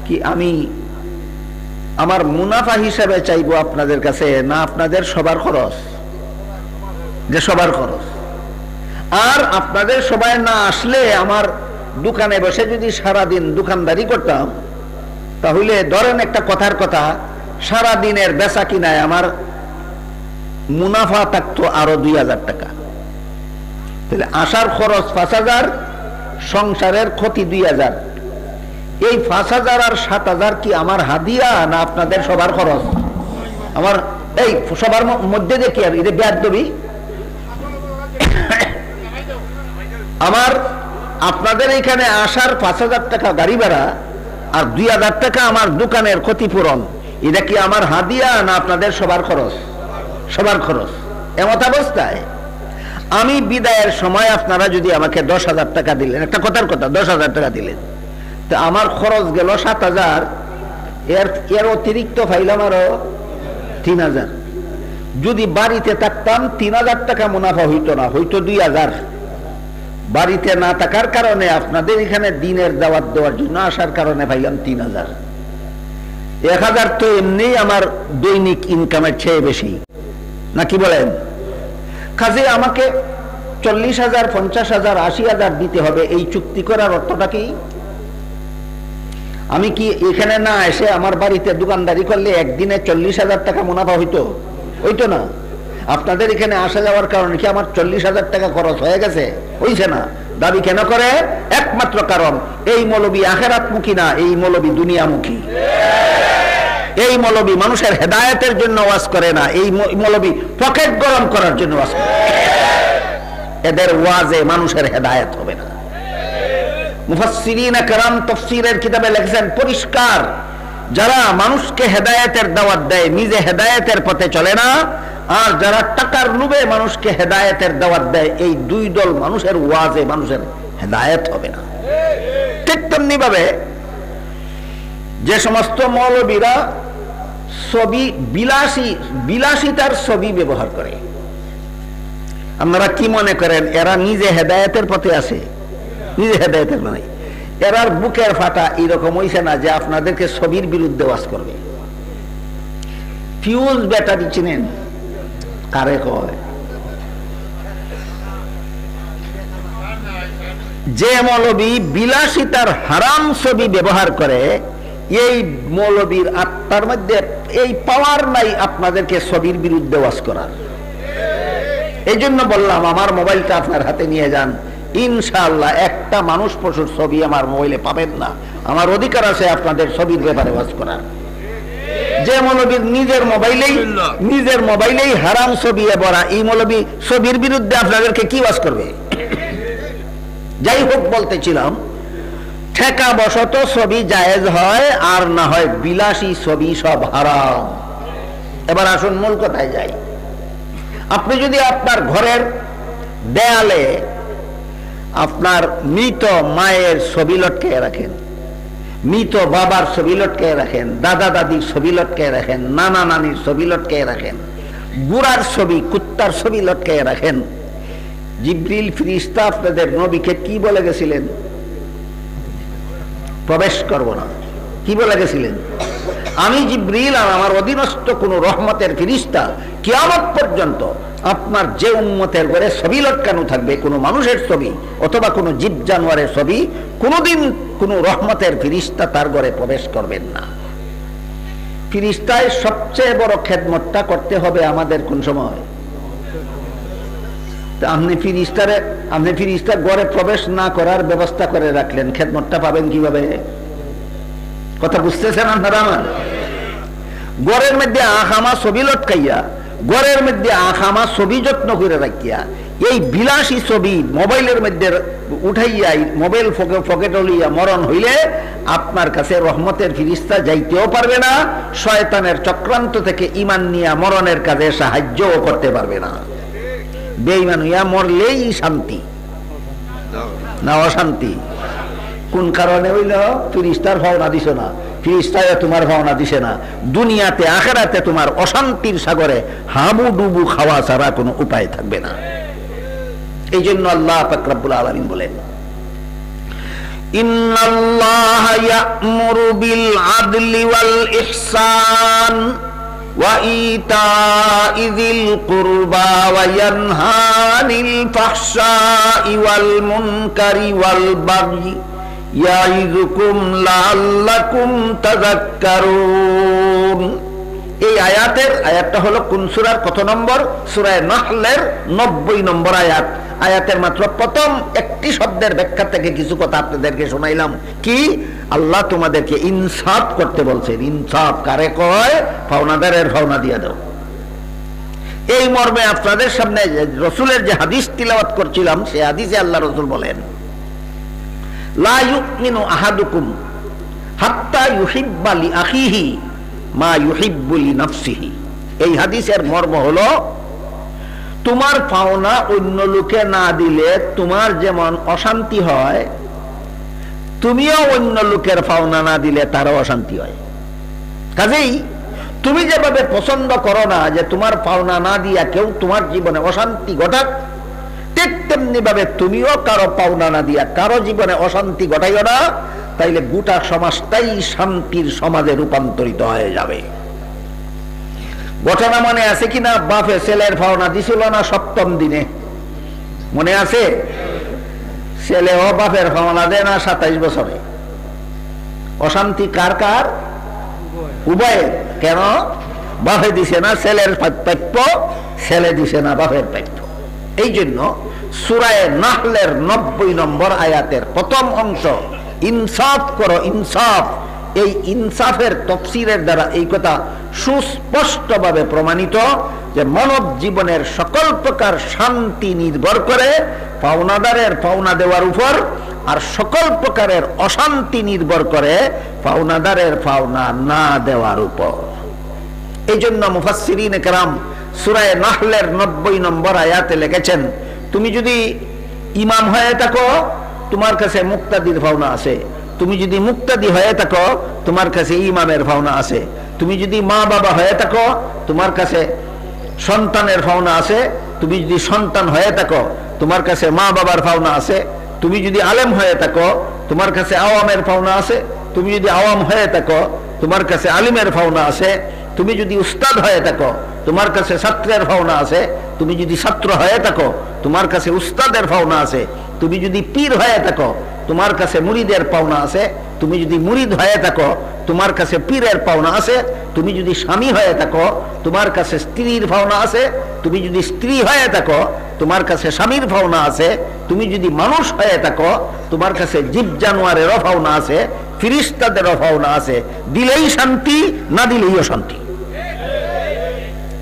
কি আমি আমার মুনাফা হিসাবে চাইবো আপনাদের কাছে, না আপনাদের সবার খরচ? যে সবার খরচ। আর আপনাদের সবাই না আসলে আমার দোকানে বসে যদি সারাদিন দোকানদারি করতাম তাহলে ধরেন একটা কথার কথা, সারাদিনের বেচা কিনায় আমার মুনাফা থাকতো আরো ২,০০০ টাকা। তাহলে আসার খরচ ৫,০০০, সংসারের ক্ষতি ২,০০০। এই ৫,০০০ আর ৭,০০০ কি আমার হাদিয়া না আপনাদের সবার খরচ? আমার এই সবার মধ্যে দেখি আর এটা বেয়াদবি। আমার আপনাদের এখানে আসার ৫,০০০ টাকা গাড়ি ভাড়া আর ২,০০০ টাকা আমার দোকানের ক্ষতিপূরণ, এটা কি আমার হাদিয়া না আপনাদের সবার খরচ? সবার খরচ। এমত অবস্থায় আমি বিদায়ের সময় আপনারা যদি আমাকে ১০,০০০ টাকা দিলেন, একটা কথার কথা ১০,০০০ টাকা দিলেন, তো আমার খরচ গেল ৭,০০০, এর অতিরিক্ত পাইলাম আরো ৩,০০০। যদি বাড়িতে থাকতাম ৩,০০০ টাকা মুনাফা হইতো না, হইতো ২,০০০। বাড়িতে না থাকার কারণে আপনাদের এখানে দিনের দাওয়াত দেওয়ার জন্য আসার কারণে পাইলাম ৩,০০০। ১,০০০ তো এমনি আমার দৈনিক ইনকামের চেয়ে বেশি, নাকি বলেন? কাজে আমাকে ৪০,০০০, ৫০,০০০, ৮০,০০০ দিতে হবে, এই চুক্তি করার অর্থটা কি? আমি কি এখানে না এসে আমার বাড়িতে দোকানদারি করলে একদিনে 40,000 টাকা মুনাফা হইতো? হইতো না। আপনাদের এখানে আসা যাওয়ার কারণে কি আমার 40,000 টাকা খরচ হয়ে গেছে? হইছে না। দাবি কেন করে? একমাত্র কারণ এই মৌলবী আখিরাতমুখী না, এই মৌলবী দুনিয়ামুখী। এই মৌলবী মানুষের হেদায়েতের জন্য ওয়াজ করে না, এই মৌলবী পকেট গরম করার জন্য ওয়াজ করে। এদের ওয়াজে মানুষের হেদায়েত হবে না। মুফাসসিরিনে কেরাম তাফসীরের কিতাবে লিখেছেন পরিষ্কার, যারা মানুষকে হেদায়েতের দাওয়াত দেয় নিজে হেদায়েতের পথে চলে না, আর যারা টাকার লোভে মানুষকে হেদায়েতের দাওয়াত দেয়, এই দুই দল মানুষের ওয়াজে মানুষের হেদায়েত হবে না। ঠিক তেমনি ভাবে যে সমস্ত মৌলবীরা ছবি বিলাসিতার ছবি ব্যবহার করে, আপনারা কি মনে করেন এরা নিজে হেদায়েতের পথে আছে? নিজে হেদায়েতের মানে এরার বুকের ফাটা এরকম হইছে না যে আপনাদেরকে ছবির বিরুদ্ধে ওয়াজ করবে। ফিউজ ব্যাটারি চিনেন? কারে কয়? যে মৌলবী বিলাসিতার হারাম ছবি ব্যবহার করে, এই মৌলবীর আত্মার মধ্যে এই পাওয়ার নাই আপনাদেরকে ছবির বিরুদ্ধে ওয়াজ করার। এই জন্য বললাম আমার মোবাইলটা আপনার হাতে নিয়ে যান, ইনশাআল্লাহ একটা মানুষ পশুর ছবি আমার মোবাইলে পাবেন না। আমার অধিকার আছে আপনাদের ছবির ব্যাপারে ওয়াজ করার। যে মৌলবীর নিজের মোবাইলেই হারাম ছবি ভরা, এই মৌলবী ছবির বিরুদ্ধে আপনাদেরকে কি ওয়াজ করবে? যাই হোক, বলতেছিলাম ঠেকা বশত ছবি জায়েজ হয়, আর না হয় বিলাসী ছবি সব হারাম। এবার আসুন মূল কথায় যাই। আপনি যদি আপনার ঘরের দেয়ালে আপনার মৃত মায়ের ছবি লটকে রাখেন, মৃত বাবার ছবি লটকে রাখেন, দাদা দাদির ছবি লটকে রাখেন, নানা নানির ছবি লটকে রাখেন, বুড়ার ছবি, কুত্তার ছবি লটকে রাখেন, জিবরিল ফেরেশতা আপনাদের নবীকে কি বলে গেছিলেন? প্রবেশ করব না। কি বলে গেছিলেন? আমি জিবরিল আর আমার অধীনস্থ কোন রহমতের ফেরেশতা কিয়ামত পর্যন্ত আপনার যে উম্মতের ঘরে ছবি লটকানো থাকবে, কোনো মানুষের ছবি অথবা কোনো জীব জানোয়ারের ছবি, কোনোদিন কোনো রহমতের ফেরেশতা তার ঘরে প্রবেশ করবেন না। ফেরেশতায় সবচেয়ে বড় খেদমতটা করতে হবে আমাদের কোন সময়? আপনি ফেরেশতার ঘরে প্রবেশ না করার ব্যবস্থা করে রাখলেন, খেদমতটা পাবেন কিভাবে? কথা বুঝতেছেন আপনারা? আমার ঘরের মধ্যে আখামা ছবি লটকাইয়া, ঘরের মধ্যে আখামা ছবি যত্ন করে রাখিয়া, এই বিলাসী ছবি মোবাইলের মধ্যে উঠাইয়া মোবাইল পকেটে লইয়া মরণ হইলে আপনার কাছে রহমতের ফেরেশতা যাইতেও পারবে না, শয়তানের চক্রান্ত থেকে ঈমান নিয়া মরণের কাজে সাহায্যও করতে পারবে না। বেঈমান হইয়া মরলেই শান্তি না অশান্তি? কোন কারণে হইল? ফেরেশতার ভাওনা দিছ না, ফেরেশতায় তোমার ভাওনা দিছে না। দুনিয়াতে আখিরাতে তোমার অশান্তির সাগরে হাবু ডুবু খাওয়া ছাড়া কোনো উপায় থাকবে না। এই জন্য আল্লাহ পাক রব্বুল আলামিন বলেন, ইন্নাল্লাহা ইয়া'মুরু বিল আদলি ওয়াল ইহসান ওয়া ইতা'i যিল কুরবা ওয়া ইয়ানহা আনিল ফাহশাই ওয়াল মুনকারি ওয়াল বাগই ইয়াইযুকুম লাআল্লাকুম তাযাক্কারুন। এই আয়াতটা হলো কোন সূরার কত নম্বর? সূরা নাহলের 90 নম্বর আয়াত। আয়াতের মাত্র প্রথম একটি শব্দের ব্যাখ্যা থেকে কিছু কথা আপনাদেরকে শোনাইলাম। কি? আল্লাহ তোমাদেরকে ইনসাফ করতে বলছেন। ইনসাফ কারে কয়? পাওনাদারের পাওনা দিয়ে দাও। এই মর্মে আপনাদের সামনে রাসূলের যে হাদিস তিলাওয়াত করছিলাম, সেই হাদিসে আল্লাহ রাসূল বলেন, লা ইউমিনু আহাদুকুম হাত্তা ইউহিব্বা লি আখিহি মা ইউহিব্বু লি নাফসিহি। এই হাদিসের মর্ম হলো, তোমার পাওনা অন্য লোকে না দিলে তোমার যেমন অশান্তি হয়, তুমিও অন্য লোকের পাওনা না দিলে তারও অশান্তি হয়। কাজেই তুমি যেভাবে পছন্দ করো না যে তোমার পাওনা না দিয়া কেউ তোমার জীবনে অশান্তি ঘটাক, ঠিক তেমনি ভাবে তুমিও কারো পাওনা না দিয়া কারো জীবনে অশান্তি ঘটাইও না, তাইলে গোটা সমাজটাই শান্তির সমাজে রূপান্তরিত হয়ে যাবে। ঘটনা মনে আছে কিনা? বাপে ছেলের পাওনা দিছিল না 7ম দিনে, মনে আছে? ছেলেও বাপের পাওনা দেয় না 27 বছরে। অশান্তি কার কার? উভয়ের। কেন? বাপে দিছে না ছেলের প্রাপ্য, ছেলে দিছে না বাপের প্রাপ্য। এই জন্য সূরা নাহলের 90 নম্বর আয়াতের প্রথম অংশ, ইনসাফ করো ইনসাফ, এই ইনসাফের তাফসীরের দ্বারা এই কথা সুস্পষ্টভাবে প্রমাণিত যে মানব জীবনের সকল প্রকার শান্তি নির্ভর করে পাওনাদারের পাওনা দেওয়ার উপর, আর সকল প্রকারের অশান্তি নির্ভর করে পাওনাদারের পাওনা না দেওয়ার উপর। এই জন্য মুফাসসিরিনে কেরাম সূরা নাহলের 90 নম্বর আয়াতে লিখেছেন, তুমি যদি ইমাম হয়ে থাকো তোমার কাছে মুক্তাদির পাওনা আছে, তুমি যদি মুক্তাদি হয়ে থাকো তোমার কাছে ইমামের পাওনা আছে, তুমি যদি মা বাবা হয়ে থাকো তোমার কাছে সন্তানের পাওনা আছে, তুমি যদি সন্তান হয়ে থাকো তোমার কাছে মা বাবার পাওনা আছে, তুমি যদি আলেম হয়ে থাকো তোমার কাছে আওয়ামের পাওনা আছে, তুমি যদি আওয়াম হয়ে থাকো তোমার কাছে আলিমের পাওনা আছে, তুমি যদি উস্তাদ হয়ে থাকো তোমার কাছে ছাত্রের পাওনা আছে, তুমি যদি ছাত্র হয়ে থাকো তোমার কাছে উস্তাদের পাওনা আছে, তুমি যদি পীর হয়ে থাকো তোমার কাছে মুরিদের পাওনা আছে, তুমি যদি মুরিদ হয়ে থাকো তোমার কাছে পীরের পাওনা আছে, তুমি যদি স্বামী হয়ে থাকো তোমার কাছে স্ত্রীর পাওনা আছে, তুমি যদি স্ত্রী হয়ে থাকো তোমার কাছে স্বামীর পাওনা আছে, তুমি যদি মানুষ হয়ে থাকো তোমার কাছে জীব জানোয়ারেরও পাওনা আছে, ফিরিস্তাদেরও পাওনা আছে। দিলেই শান্তি, না দিলেই অশান্তি।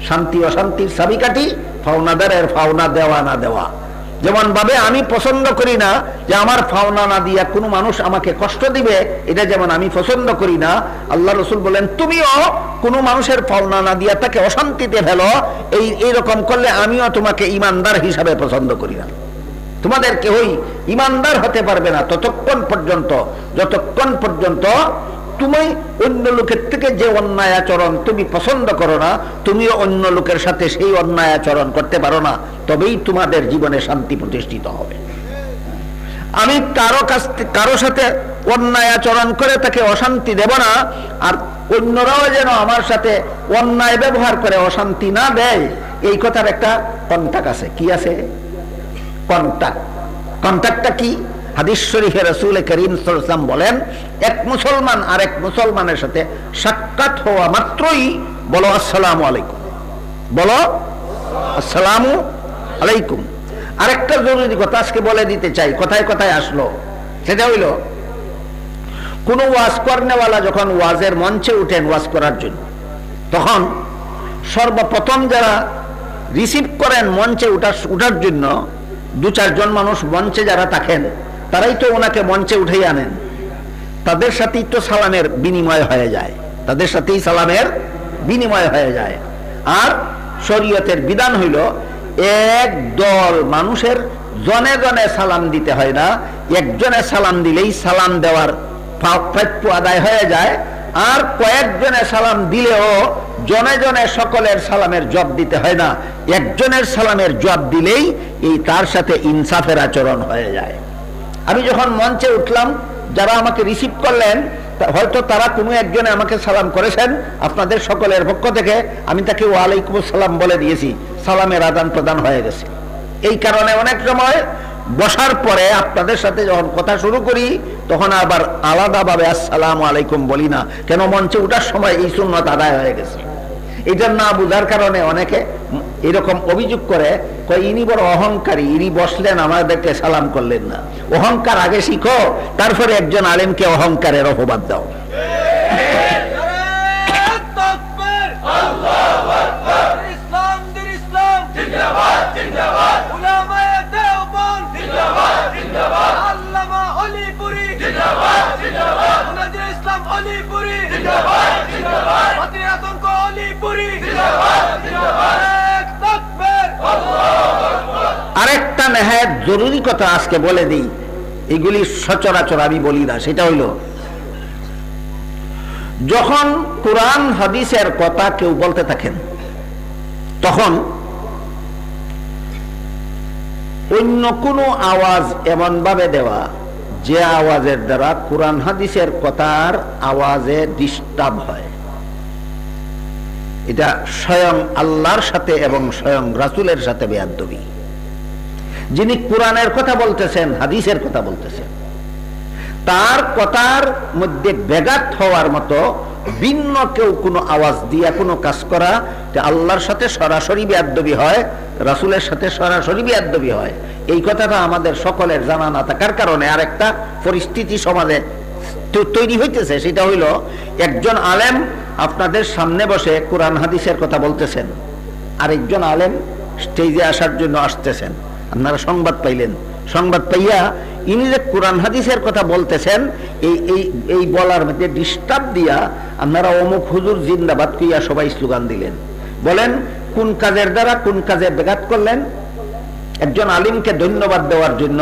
শান্তি অশান্তির চাবিকাঠি পাওনাদারের পাওনা দেওয়া না দেওয়া। যেমন ভাবে আমি পছন্দ করি না যে আমার পাওনা না দিয়া কোনো মানুষ আমাকে কষ্ট দিবে, এটা যেমন আমি পছন্দ করি না, আল্লাহ রাসূল বলেন তুমিও কোনো মানুষের পাওনা না দিয়া তাকে অশান্তিতে ফেলো, এইরকম করলে আমিও তোমাকে ইমানদার হিসাবে পছন্দ করি না। তোমাদের কেউই ইমানদার হতে পারবে না ততক্ষণ পর্যন্ত যতক্ষণ পর্যন্ত তুমি অন্য লোকের থেকে যে অন্যায় আচরণ তুমি পছন্দ করো না, তুমিও অন্য লোকের সাথে সেই অন্যায় আচরণ করতে পারো না, তবেই তোমাদের জীবনে শান্তি প্রতিষ্ঠিত হবে। আমি কারো সাথে অন্যায় আচরণ করে তাকে অশান্তি দেব না, আর অন্যরাও যেন আমার সাথে অন্যায় ব্যবহার করে অশান্তি না দেয়, এই কথার একটা কন্টাক্ট আছে। কি আছে? কন্টাক্ট। কন্টাক্টটা কি? হাদিস শরীফে রাসূল করিম সাল্লাল্লাহু আলাইহি ওয়াসাল্লাম বলেন, এক মুসলমান আর এক মুসলমানের সাথে সাক্ষাৎ হওয়া মাত্রই বলো আসসালামু আলাইকুম, বলো আসসালামু আলাইকুম। আরেকটা জরুরি কথা আজকে বলে দিতে চাই, কথায় কথায় আসলো, সেটা হইল কোন ওয়াজ করনেওয়ালা যখন ওয়াজের মঞ্চে উঠেন ওয়াজ করার জন্য, তখন সর্বপ্রথম যারা রিসিভ করেন মঞ্চে উঠার জন্য, 2-4 জন মানুষ মঞ্চে যারা থাকেন তারাই তো ওনাকে মঞ্চে উঠেই আনেন, তাদের সাথেই তো সালামের বিনিময় হয়ে যায়, তাদের সাথেই সালামের বিনিময় হয়ে যায়। আর শরীয়তের বিধান হইল এক দল মানুষের জনে জনে সালাম দিতে হয় না, একজনে সালাম দিলেই সালাম দেওয়ার প্রাপ্য আদায় হয়ে যায়। আর কয়েকজনে সালাম দিলেও জনে জনে সকলের সালামের জবাব দিতে হয় না, একজনের সালামের জবাব দিলেই এই তার সাথে ইনসাফের আচরণ হয়ে যায়। আমি যখন মঞ্চে উঠলাম, যারা আমাকে রিসিভ করলেন হয়তো তারা কোনো একজনে আমাকে সালাম করেছেন আপনাদের সকলের পক্ষ থেকে, আমি তাকে ওয়ালাইকুম আসসালাম বলে দিয়েছি, সালামের আদান প্রদান হয়ে গেছে। এই কারণে অনেক সময় বসার পরে আপনাদের সাথে যখন কথা শুরু করি তখন আবার আলাদাভাবে আসসালামু আলাইকুম বলি না, কেন মঞ্চে ওঠার সময় এই সুন্নত আদায় হয়ে গেছে। এটা না বুঝার কারণে অনেকে এরকম অভিযোগ করে, ইনি বড় অহংকারী, ইনি বসলেন আমাদেরকে সালাম করলেন না। অহংকার আগে শিখো, তারপরে একজন আলেমকে অহংকারের অপবাদ দাও। আরেকটা নেহায়েত জরুরি কথা আজকে বলে দিই, এগুলি সচরাচর আমি বলি না, সেটা হইল যখন কোরআন হাদিসের কথা কেউ বলতে থাকেন তখন অন্য কোনো আওয়াজ এমন ভাবে দেওয়া যে আওয়াজের দ্বারা কোরআন হাদিসের কথার আওয়াজে ডিস্টার্ব হয়, এটা স্বয়ং আল্লাহর সাথে এবং স্বয়ং রাসূলের সাথে বেয়াদবি। যিনি কোরআনের কথা বলতেছেন, হাদিসের কথা বলতেছেন, তার কথার মধ্যে ব্যাঘাত হওয়ার মতো ভিন্ন কেউ কোনো আওয়াজ দিয়া কোনো কাজ করা, আল্লাহর সাথে সরাসরি বেয়াদবি হয়, রাসূলের সাথে সরাসরি বেয়াদবি হয়। এই কথাটা আমাদের সকলের জানা না থাকার কারণে আরেকটা পরিস্থিতি সমাজে তৈরি হইতেছে। সেটা হইল, একজন আলেম আপনাদের সামনে বসে কোরআন হাদিসের কথা বলতেছেন, আরেকজন আলেম স্টেজে আসার জন্য আসতেছেন। আপনারা সংবাদ পাইলেন, সংবাদ পাইয়া ইনি যে কোরআন হাদিসের কথা বলতেছেন, এই বলার মধ্যে ডিস্টার্ব দিয়া আপনারা অমুক হুজুর জিন্দাবাদ কইয়া সবাই স্লোগান দিলেন। বলেন কোন কাজের দ্বারা কোন কাজে ব্যাঘাত করলেন? একজন আলিমকে ধন্যবাদ দেওয়ার জন্য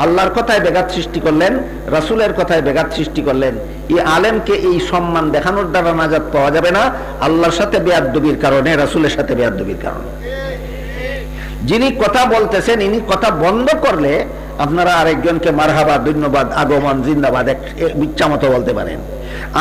আল্লাহর কথায় ব্যাঘাত সৃষ্টি করলেন, রাসূলের কথায় ব্যাঘাত সৃষ্টি করলেন। এই আলেমকে এই সম্মান দেখানোর দ্বারা নাজাত পাওয়া যাবে না, আল্লাহর সাথে বেয়াদবির কারণে, রাসূলের সাথে বেয়াদবির কারণে। যিনি কথা বলতেছেন ইনি কথা বন্ধ করলে আপনারা আরেকজনকে মারহাবা, ধন্যবাদ, আগমন, জিন্দাবাদ ইচ্ছা মতো বলতে পারেন।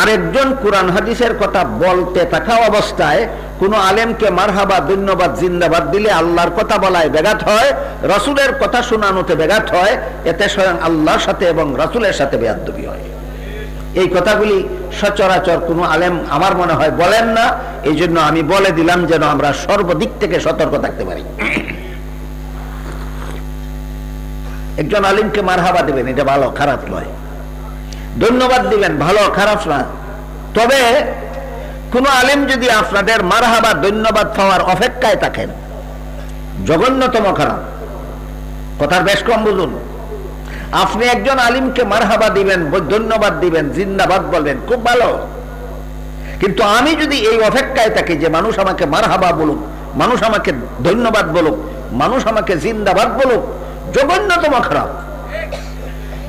আরেকজন কোরআন হাদিসের কথা বলতে থাকা অবস্থায় কোন আলেমকে মারহাবা, ধন্যবাদ, জিন্দাবাদ দিলে আল্লাহর কথা বলায় ব্যাঘাত হয়, রাসূলের কথা শোনানোতে ব্যাঘাত হয়, এতে স্বয়ং আল্লাহর সাথে এবং রাসূলের সাথে বেয়াদবি হয়। এই কথাগুলি সচরাচর কোন আলেম আমার মনে হয় বলেন না। এই জন্য আমি বলে দিলাম যেন আমরা সর্বদিক থেকে সতর্ক থাকতে পারি। একজন আলিমকে মারহাবা দিবেন, এটা ভালো, খারাপ নয়। ধন্যবাদ দিবেন, ভালো, খারাপ না। তবে কোন আলিম যদি আপনাদের মারহাবা, ধন্যবাদ পাওয়ার অপেক্ষায় থাকেন, জঘন্যতম খারাপ। কথার বেশ কম বুঝুন। আপনি একজন আলিমকে মারহাবা দিবেন, ধন্যবাদ দিবেন, জিন্দাবাদ বলবেন, খুব ভালো। কিন্তু আমি যদি এই অপেক্ষায় থাকি যে মানুষ আমাকে মারহাবা বলুক, মানুষ আমাকে ধন্যবাদ বলুক, মানুষ আমাকে জিন্দাবাদ বলুক, জঘন্যতম খারাপ।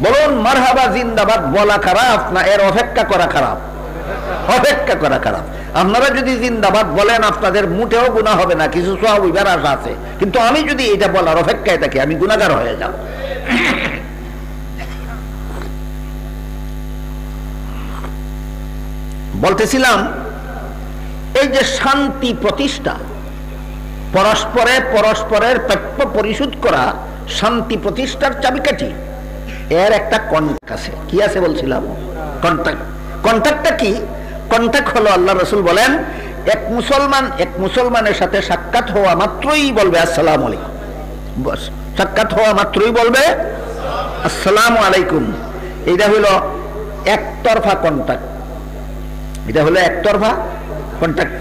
বলুন, মারহাবা জিন্দাবাদ বলা খারাপ না এর অপেক্ষা করা খারাপ? অপেক্ষা করা খারাপ। আপনারা যদি জিন্দাবাদ বলেন আপনাদের মুঠেও গুনাহ হবে না, কিছু সওয়াব হইবার আশা আছে। কিন্তু আমি যদি এটা বলার অপেক্ষায় থাকি আমি গুনাহগার হয়ে যাব। বলতেছিলাম এই যে শান্তি প্রতিষ্ঠা, পরস্পরে পরস্পরের প্রাপ্য পরিশোধ করা, শান্তি প্রতিষ্ঠার চাবিকাঠি, এর একটা কন্ট্যাক্ট আছে। কি আছে বলছিলাম? কন্ট্যাক্ট। কন্ট্যাক্টটা কি? কন্ট্যাক্ট হলো, আল্লাহ রাসূল বলেন, এক মুসলমানের সাথে সাক্ষাৎ হওয়া মাত্রই বলবে আসসালামু আলাইকুম। বস, সাক্ষাৎ হওয়া মাত্রই বলবে আসসালামু আলাইকুম। এটা হলো একতরফা কন্ট্যাক্ট। এটা হলো একতরফা কন্ট্যাক্ট।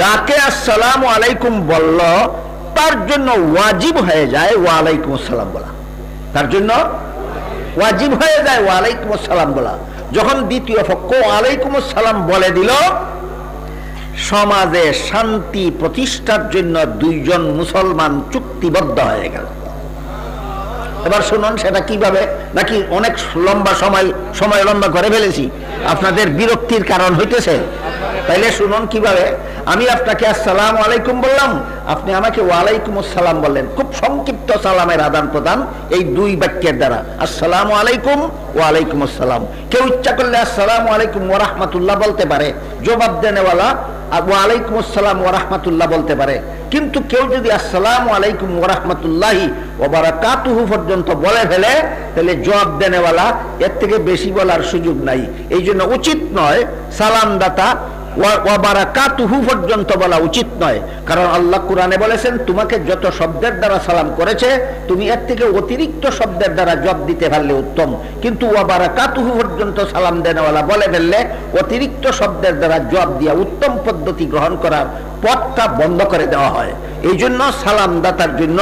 যাকে আসসালামু আলাইকুম বলল তার জন্য ওয়াজিব হয়ে যায় ওয়ালাইকুম আসসালাম বলা। তার জন্য ওয়াজিব হয়ে যায় ওয়ালাইকুম আসসালাম বলা। যখন দ্বিতীয় পক্ষ ওয়ালাইকুম আসসালাম বলে দিল, সমাজে শান্তি প্রতিষ্ঠার জন্য দুইজন মুসলমান চুক্তিবদ্ধ হয়ে গেল। এবার শুনুন সেটা কিভাবে, নাকি অনেক সময় লম্বা করে ফেলেছি, আপনাদের বিরক্তির কারণ হইতেছে? তাইলে শুনুন কিভাবে। আমি আপনাকে আসসালামু আলাইকুম বললাম, আপনি আমাকে ওয়ালাইকুম আসসালাম বললেন। খুব সংক্ষিপ্ত সালামের আদান প্রদান এই দুই বাক্যের দ্বারা, আসসালামু আলাইকুম ওয়ালাইকুম আসসালাম। কেউ ইচ্ছা করলে আসসালামু আলাইকুম ওয়া রাহমাতুল্লাহ বলতে পারে, জবাব দেনেওয়ালা ওয়ালাইকুম আসসালাম ওয়া রাহমাতুল্লাহ বলতে পারে। কিন্তু কেউ যদি আসসালামু আলাইকুম ওয়া রাহমাতুল্লাহি ওয়া বারাকাতুহু পর্যন্ত বলে ফেলে, তাহলে জবাব দেনেওয়ালা এর থেকে বেশি বলার সুযোগ নাই। এই জন্য উচিত নয় সালামদাতা ওয়া বারাকাতুহু পর্যন্ত বলা উচিত নয়। কারণ আল্লাহ কুরআনে বলেছেন, তোমাকে যত শব্দের দ্বারা সালাম করেছে তুমি এর থেকে অতিরিক্ত শব্দের দ্বারা জবাব দিতে পারলে উত্তম। কিন্তু ওয়া বারাকাতুহু পর্যন্ত সালাম দেনেওয়ালা বলে ফেললে অতিরিক্ত শব্দের দ্বারা জবাব দিয়া উত্তম পদ্ধতি গ্রহণ করার পথটা বন্ধ করে দেওয়া হয়। এই জন্য সালামদাতার জন্য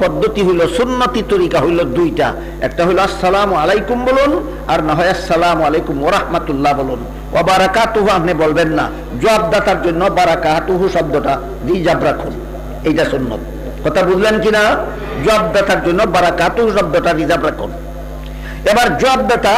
পদ্ধতি হইল, সুন্নতি তরিকা হইল দুইটা। একটা হইল আসসালামু আলাইকুম বলুন, আর না হয় আসসালামু আলাইকুম ওয়া রাহমাতুল্লাহ বলুন। ওয়া বারাকাতুহু আপনি বলবেন না। জবাবদাতার জন্য বারাকাতুহু শব্দটা রিজার্ভ রাখুন, এইটা সুন্নত। কথা বুঝলেন কিনা? জবাবদাতার জন্য বারাকাতুহু শব্দটা রিজার্ভ রাখুন। এবার জবাবদাতা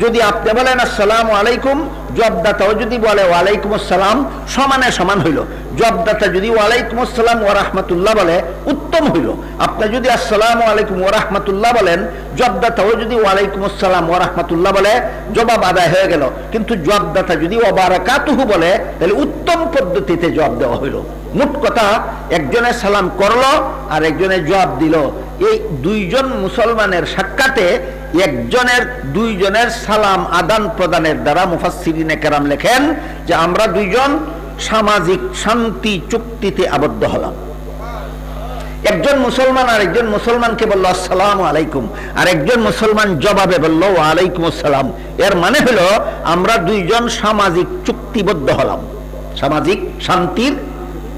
যদি আপনি বলেন আসসালামু আলাইকুম, জবাবদাতাও যদি বলে ওয়ালাইকুম আসসালাম, সমানে সমান হইল। জবাবদাতা যদি ওয়ালাইকুম আসসালাম ওয়া রাহমাতুল্লাহ বলে উত্তম হইল। আপনি যদি আসসালামু আলাইকুম ওয়া রাহমাতুল্লাহ বলেন, জবাবদাতাও যদি ওয়ালাইকুম আসসালাম ওয়া রাহমাতুল্লাহ বলে, জবাব আদায় হয়ে গেল। কিন্তু জবাবদাতা যদি ওয়া বারাকাতুহু বলে, তাহলে উত্তম পদ্ধতিতে জবাব দেওয়া হইল। মোট কথা, একজনে সালাম করলো আর একজনে জবাব দিল। এই দুইজন মুসলমানের সাক্ষাতে একজনের দুইজনের সালাম আদান প্রদানের দ্বারা মুফাসসিরিনে কেরাম লেখেন যে আমরা দুইজন সামাজিক শান্তি চুক্তিতে আবদ্ধ হলাম। একজন মুসলমান আর একজন মুসলমানকে বলল আসসালামু আলাইকুম, আর একজন মুসলমান জবাবে বলল ওয়ালাইকুম আসসালাম। এর মানে হলো আমরা দুইজন সামাজিক চুক্তিবদ্ধ হলাম, সামাজিক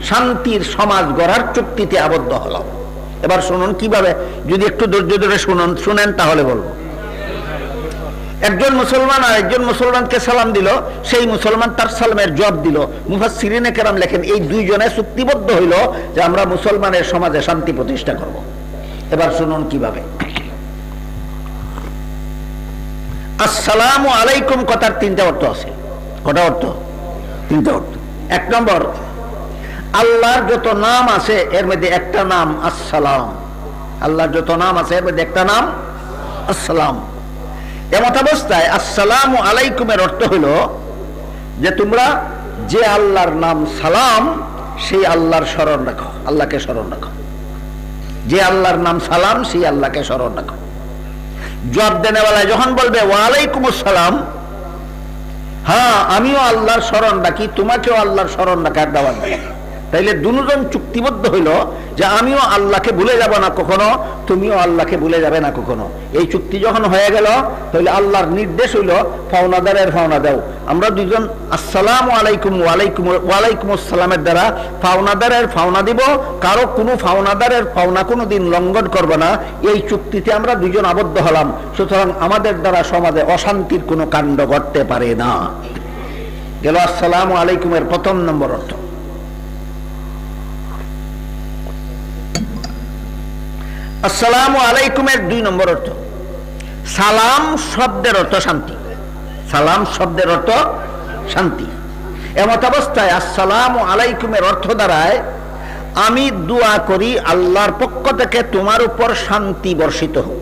শান্তির সমাজ গড়ার চুক্তিতে আবদ্ধ হলাম। এবার শুনুন কিভাবে, যদি একটু ধৈর্য ধরে শুনেন তাহলে বলবো। একজন মুসলমান আর একজন মুসলমানকে সালাম দিল, সেই মুসলমান তার সালামের জবাব দিল। মুফাসসিরিনে কেরাম লেখেন এই দুইজনে চুক্তিবদ্ধ হইল যে আমরা মুসলমানের সমাজে শান্তি প্রতিষ্ঠা করব। এবার শুনুন কিভাবে। আসসালামু আলাইকুম কথার তিনটা অর্থ আছে। কটা অর্থ? তিনটা অর্থ। এক নম্বর, আল্লাহর যত নাম আছে এর মধ্যে একটা নাম আসসালাম। আল্লাহর যত নাম আছে এর মধ্যে একটা নাম আসসালাম। এমত অবস্থায় আসসালামু আলাইকুমের অর্থ হলো যে তোমরা যে আল্লাহর নাম সালাম সেই আল্লাহর স্মরণ রাখো, আল্লাহকে স্মরণ রাখো। যে আল্লাহর নাম সালাম সেই আল্লাহকে স্মরণ রাখো। জবাব দেনেওয়ালায় যখন বলবে ওয়ালাইকুম আসসালাম, হ্যাঁ আমিও আল্লাহর স্মরণ রাখি, তোমাকেও আল্লাহর স্মরণ রাখার দাওয়াত দেয়, তাইলে দুজন চুক্তিবদ্ধ হইল যে আমিও আল্লাহকে ভুলে যাব না কখনো, তুমিও আল্লাহকে ভুলে যাবে না কখনো। এই চুক্তি যখন হয়ে গেল তাহলে আল্লাহর নির্দেশ হইল ফাওনাদারের ফাওনা দাও। আমরা দুজন আসসালামু আলাইকুম ওয়ালাইকুম আসসালামের দ্বারা ফাওনাদারের ফাওনা দিব, কারো কোনো ফাওনাদারের ফাওনা কোনো দিন লঙ্ঘন করবে না। এই চুক্তিতে আমরা দুজন আবদ্ধ হলাম, সুতরাং আমাদের দ্বারা সমাজে অশান্তির কোনো কাণ্ড ঘটতে পারে না। গেল আসসালামু আলাইকুমের প্রথম নম্বর অর্থ। আসসালামু আলাইকুমের দুই নম্বর অর্থ, সালাম শব্দের অর্থ শান্তি। সালাম শব্দের অর্থ শান্তি। এমত অবস্থায় আসসালামু আলাইকুমের অর্থ দাঁড়ায় আমি দোয়া করি আল্লাহর পক্ষ থেকে তোমার উপর শান্তি বর্ষিত হোক।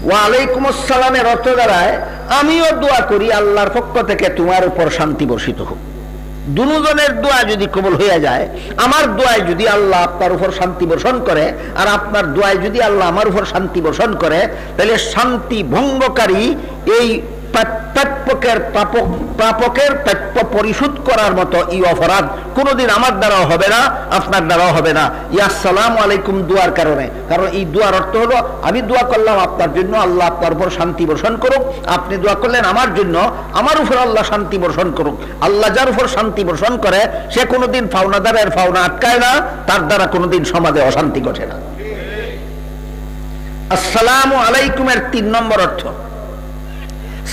ওয়ালাইকুম আসসালামের অর্থ দাঁড়ায় আমিও দোয়া করি আল্লাহর পক্ষ থেকে তোমার উপর শান্তি বর্ষিত হোক। দুজনের দোয়া যদি কবুল হয়ে যায়, আমার দোয়ায় যদি আল্লাহ আপনার উপর শান্তি বর্ষণ করে আর আপনার দোয়ায় যদি আল্লাহ আমার উপর শান্তি বর্ষণ করে, তাহলে শান্তি ভঙ্গকারী এই প্রাপকের প্রাপ্য পরিশোধ করার মতো এই অপরাধ কোনোদিন আমার দ্বারাও হবে না, আপনার দ্বারাও হবে না। আসসালামু আলাইকুম দোয়ার কারণে, কারণ এই দোয়ার অর্থ হলো আমি দোয়া করলাম আপনার জন্য, আল্লাহ আপনার উপর শান্তি বর্ষণ করুক। আপনি দোয়া করলেন আমার জন্য, আমার উপর আল্লাহ শান্তি বর্ষণ করুক। আল্লাহ যার উপর শান্তি বর্ষণ করে সে কোনোদিন ফাওনাদারের ফাওনা আটকায় না, তার দ্বারা কোনোদিন সমাজে অশান্তি ঘটে না। আসসালামু আলাইকুমের তিন নম্বর অর্থ,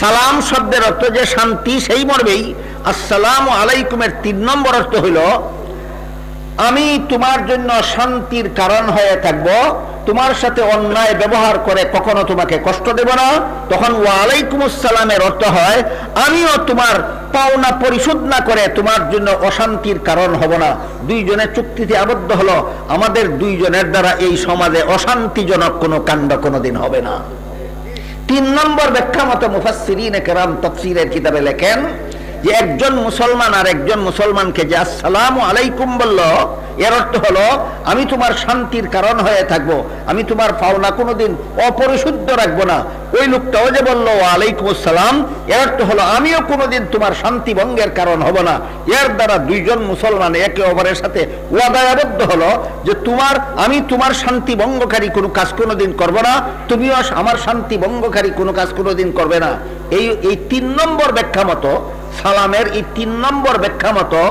সালাম শব্দের অর্থ যে শান্তি, সেই মর্মেই আসসালামু আলাইকুমের তিন নম্বর অর্থ হইল আমি তোমার জন্য শান্তির কারণ হয়ে থাকব, তোমার সাথে অন্যায় ব্যবহার করে কখনো তোমাকে কষ্ট দেব না। তখন ওয়ালাইকুম আসসালামের অর্থ হয় আমিও তোমার পাওনা পরিশোধ না করে তোমার জন্য অশান্তির কারণ হব না। দুইজনের চুক্তিতে আবদ্ধ হলো আমাদের দুইজনের দ্বারা এই সমাজে অশান্তিজনক কোনো কাণ্ড কোনোদিন হবে না। তিন নম্বর ব্যাখ্যা মতো মুফাসসিরিনে কেরাম তাফসীরের কিতাবে লেখেন যে একজন মুসলমান আর একজন মুসলমানকে যে আসসালামু আলাইকুম বলল, এর অর্থ হলো আমি তোমার শান্তির কারণ হয়ে থাকবো, আমি তোমার পাওনা কোনোদিন অপরিশুদ্ধ রাখবো না। ওই লোকটাও যে বললো ওয়ালাইকুম আসসালাম, এর অর্থ হলো আমিও কোনোদিন তোমার শান্তি ভঙ্গের কারণ হব না। এর দ্বারা দুইজন মুসলমান একে অপরের সাথে ওয়াদায় আবদ্ধ হলো যে আমি তোমার শান্তি ভঙ্গকারী কোনো কাজ কোনোদিন করবো না, তুমিও আমার শান্তি ভঙ্গকারী কোনো কাজ কোনোদিন করবে না। এই তিন নম্বর ব্যাখ্যা মতো, সালামের এই তিন নম্বর ব্যাখ্যা মতো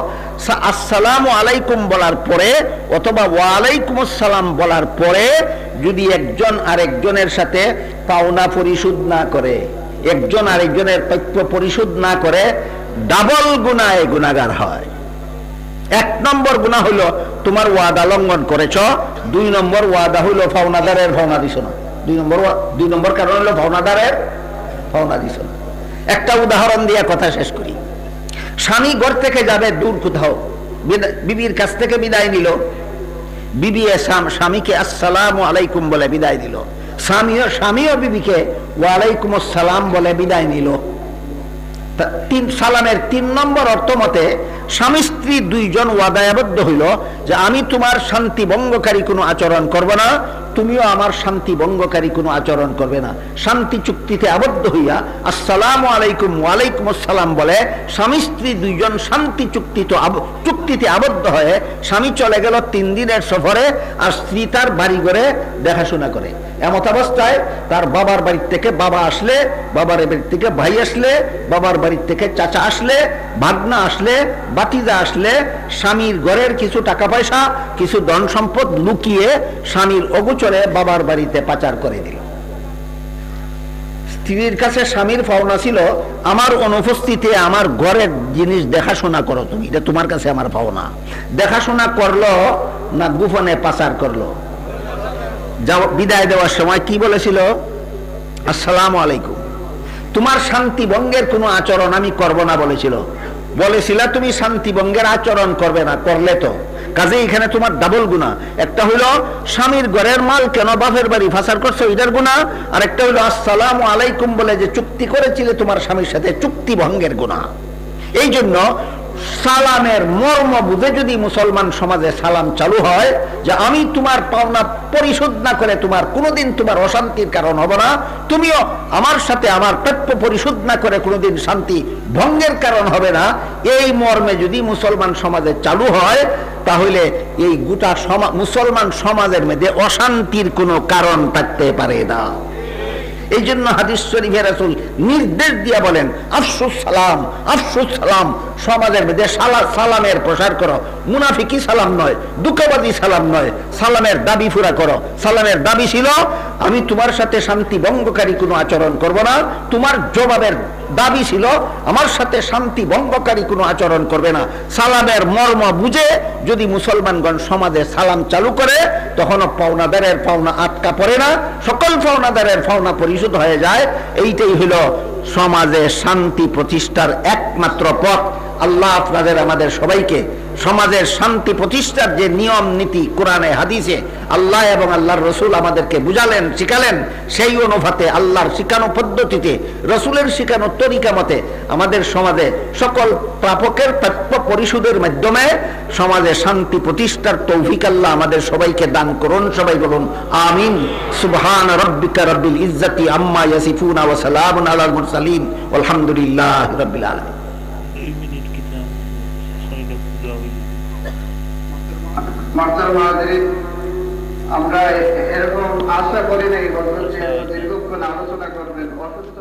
আসসালামু আলাইকুম বলার পরে অথবা ওয়ালাইকুম আসসালাম বলার পরে যদি একজন আরেকজনের সাথে পাওনা পরিশোধ না করে, একজন আরেকজনের প্রাপ্য পরিশোধ না করে, ডাবল গুনাহে গুনাহগার হয়। এক নম্বর গুনাহ হইল তোমার ওয়াদা লঙ্ঘন করেছ, দুই নম্বর ওয়াদা হইল পাওনাদারের পাওনা দিছ না। দুই নম্বর কারণ হলো পাওনাদারের পাওনা দিছ না। একটা উদাহরণ দিয়ে কথা শেষ করি। স্বামী ঘর থেকে যাবে দূর কোথাও, বিবির কাছ থেকে বিদায় নিল, বিবি স্বামীকে আসসালামু আলাইকুম বলে বিদায় দিল, স্বামীও বিবিকে ওয়ালাইকুম আসসালাম বলে বিদায় নিল। সালামের ৩ নম্বর অর্থ মতে স্বামী স্ত্রী দুইজন ওয়াদায় আবদ্ধ হইল যে আমি তোমার শান্তি ভঙ্গকারী কোনো আচরণ করব না, তুমিও আমার শান্তি ভঙ্গকারী কোনো আচরণ করবে না। শান্তি চুক্তিতে আবদ্ধ হইয়া আসসালামু আলাইকুম ওয়ালাইকুম আসসালাম বলে স্বামী স্ত্রী দুইজন শান্তি চুক্তিতে আবদ্ধ হয়ে স্বামী চলে গেল ৩ দিনের সফরে, আর স্ত্রী তার বাড়ি ঘরে দেখাশোনা করে। এমত অবস্থায় তার বাবার বাড়ি থেকে বাবা আসলে, বাবার বাড়ি থেকে ভাই আসলে, বাবার বাড়ি থেকে চাচা আসলে, ভাগনা আসলে, বাতিজা আসলে, স্বামীর ঘরের কিছু টাকা পয়সা, কিছু ধন সম্পদ লুকিয়ে স্বামীর অগোচরে বাবার বাড়িতে পাচার করে দিল। স্ত্রীর কাছে স্বামীর পাওনা ছিল আমার অনুপস্থিতিতে আমার ঘরের জিনিস দেখাশোনা করো তুমি, এটা তোমার কাছে আমার পাওনা। দেখাশোনা করলো না গোপনে পাচার করলো? বিদায় দেওয়ার সময় কি বলেছিল? আসসালামু আলাইকুম। তোমার শান্তি ভঙ্গের কোনো আচরণ আমি করব না বলেছিল। তুমি শান্তি ভঙ্গের আচরণ করবে না, করলে তো কাজে এখানে তোমার ডাবল গুনাহ। একটা হইলো স্বামীর ঘরের মাল কেন বাপের বাড়ি পাচার করছো, এটার গুনাহ। আর একটা হইলো আসসালামু আলাইকুম বলে যে চুক্তি করেছিলে তোমার স্বামীর সাথে, চুক্তি ভঙ্গের গুনাহ। এই জন্য সালামের মর্ম বুঝে যদি মুসলমান সমাজে সালাম চালু হয় যে আমি তোমার পাওনা পরিশোধ না করে তোমার কোনোদিন তোমার অশান্তির কারণ হব না, তুমিও আমার সাথে আমার প্রাপ্য পরিশোধ না করে কোনোদিন শান্তি ভঙ্গের কারণ হবে না, এই মর্মে যদি মুসলমান সমাজে চালু হয় তাহলে এই গোটা মুসলমান সমাজের মধ্যে অশান্তির কোনো কারণ থাকতে পারে না। এই জন্য হাদিস শরীফে রাসূল নির্দেশ দিয়ে বলেন আফসুস সালাম, আফসুস সালাম, সমাজের মধ্যে সালামের প্রসার করো। মুনাফিকি সালাম নয়, দুঃখবাদী সালাম নয়, সালামের দাবি পুরা করো। সালামের দাবি ছিল আমি তোমার সাথে শান্তি ভঙ্গকারী কোনো আচরণ করব না, তোমার জবাবের দাবি ছিল আমার সাথে শান্তি ভঙ্গকারী কোনো আচরণ করবে না। সালামের মর্ম বুঝে যদি মুসলমানগণ সমাজে সালাম চালু করে তখনও পাওনাদারের পাওনা আটকা পড়ে না, সকল পাওনাদারের পাওনা পরিশোধ হয়ে যায়। এইটাই হলো সমাজে শান্তি প্রতিষ্ঠার একমাত্র পথ। আল্লাহ আপনাদের আমাদের সবাইকে সমাজের শান্তি প্রতিষ্ঠার যে নিয়ম নীতি কোরআনে হাদিসে আল্লাহ এবং আল্লাহর রসুল আমাদেরকে বুঝালেন, শিখালেন, সেই অনুপাতে আল্লাহর শিখানো পদ্ধতিতে রসুলের শিখানো তরিকা মতে আমাদের সমাজে সকল প্রাপকের প্রাপ্য পরিশোধের মাধ্যমে সমাজে শান্তি প্রতিষ্ঠার তৌফিক আল্লাহ আমাদের সবাইকে দান করুন। সবাই বলুন আমিন। সুবহান রাব্বিকা রাব্বিল ইজ্জাতি আম্মা ইয়াসিফুন ওয়া সালামুন আলাল মুরসালিন আলহামদুলিল্লাহি রাব্বিল আলামিন। আমরা এরকম আশা করি না এই দীর্ঘক্ষণ আলোচনা করবেন। অসুস্থ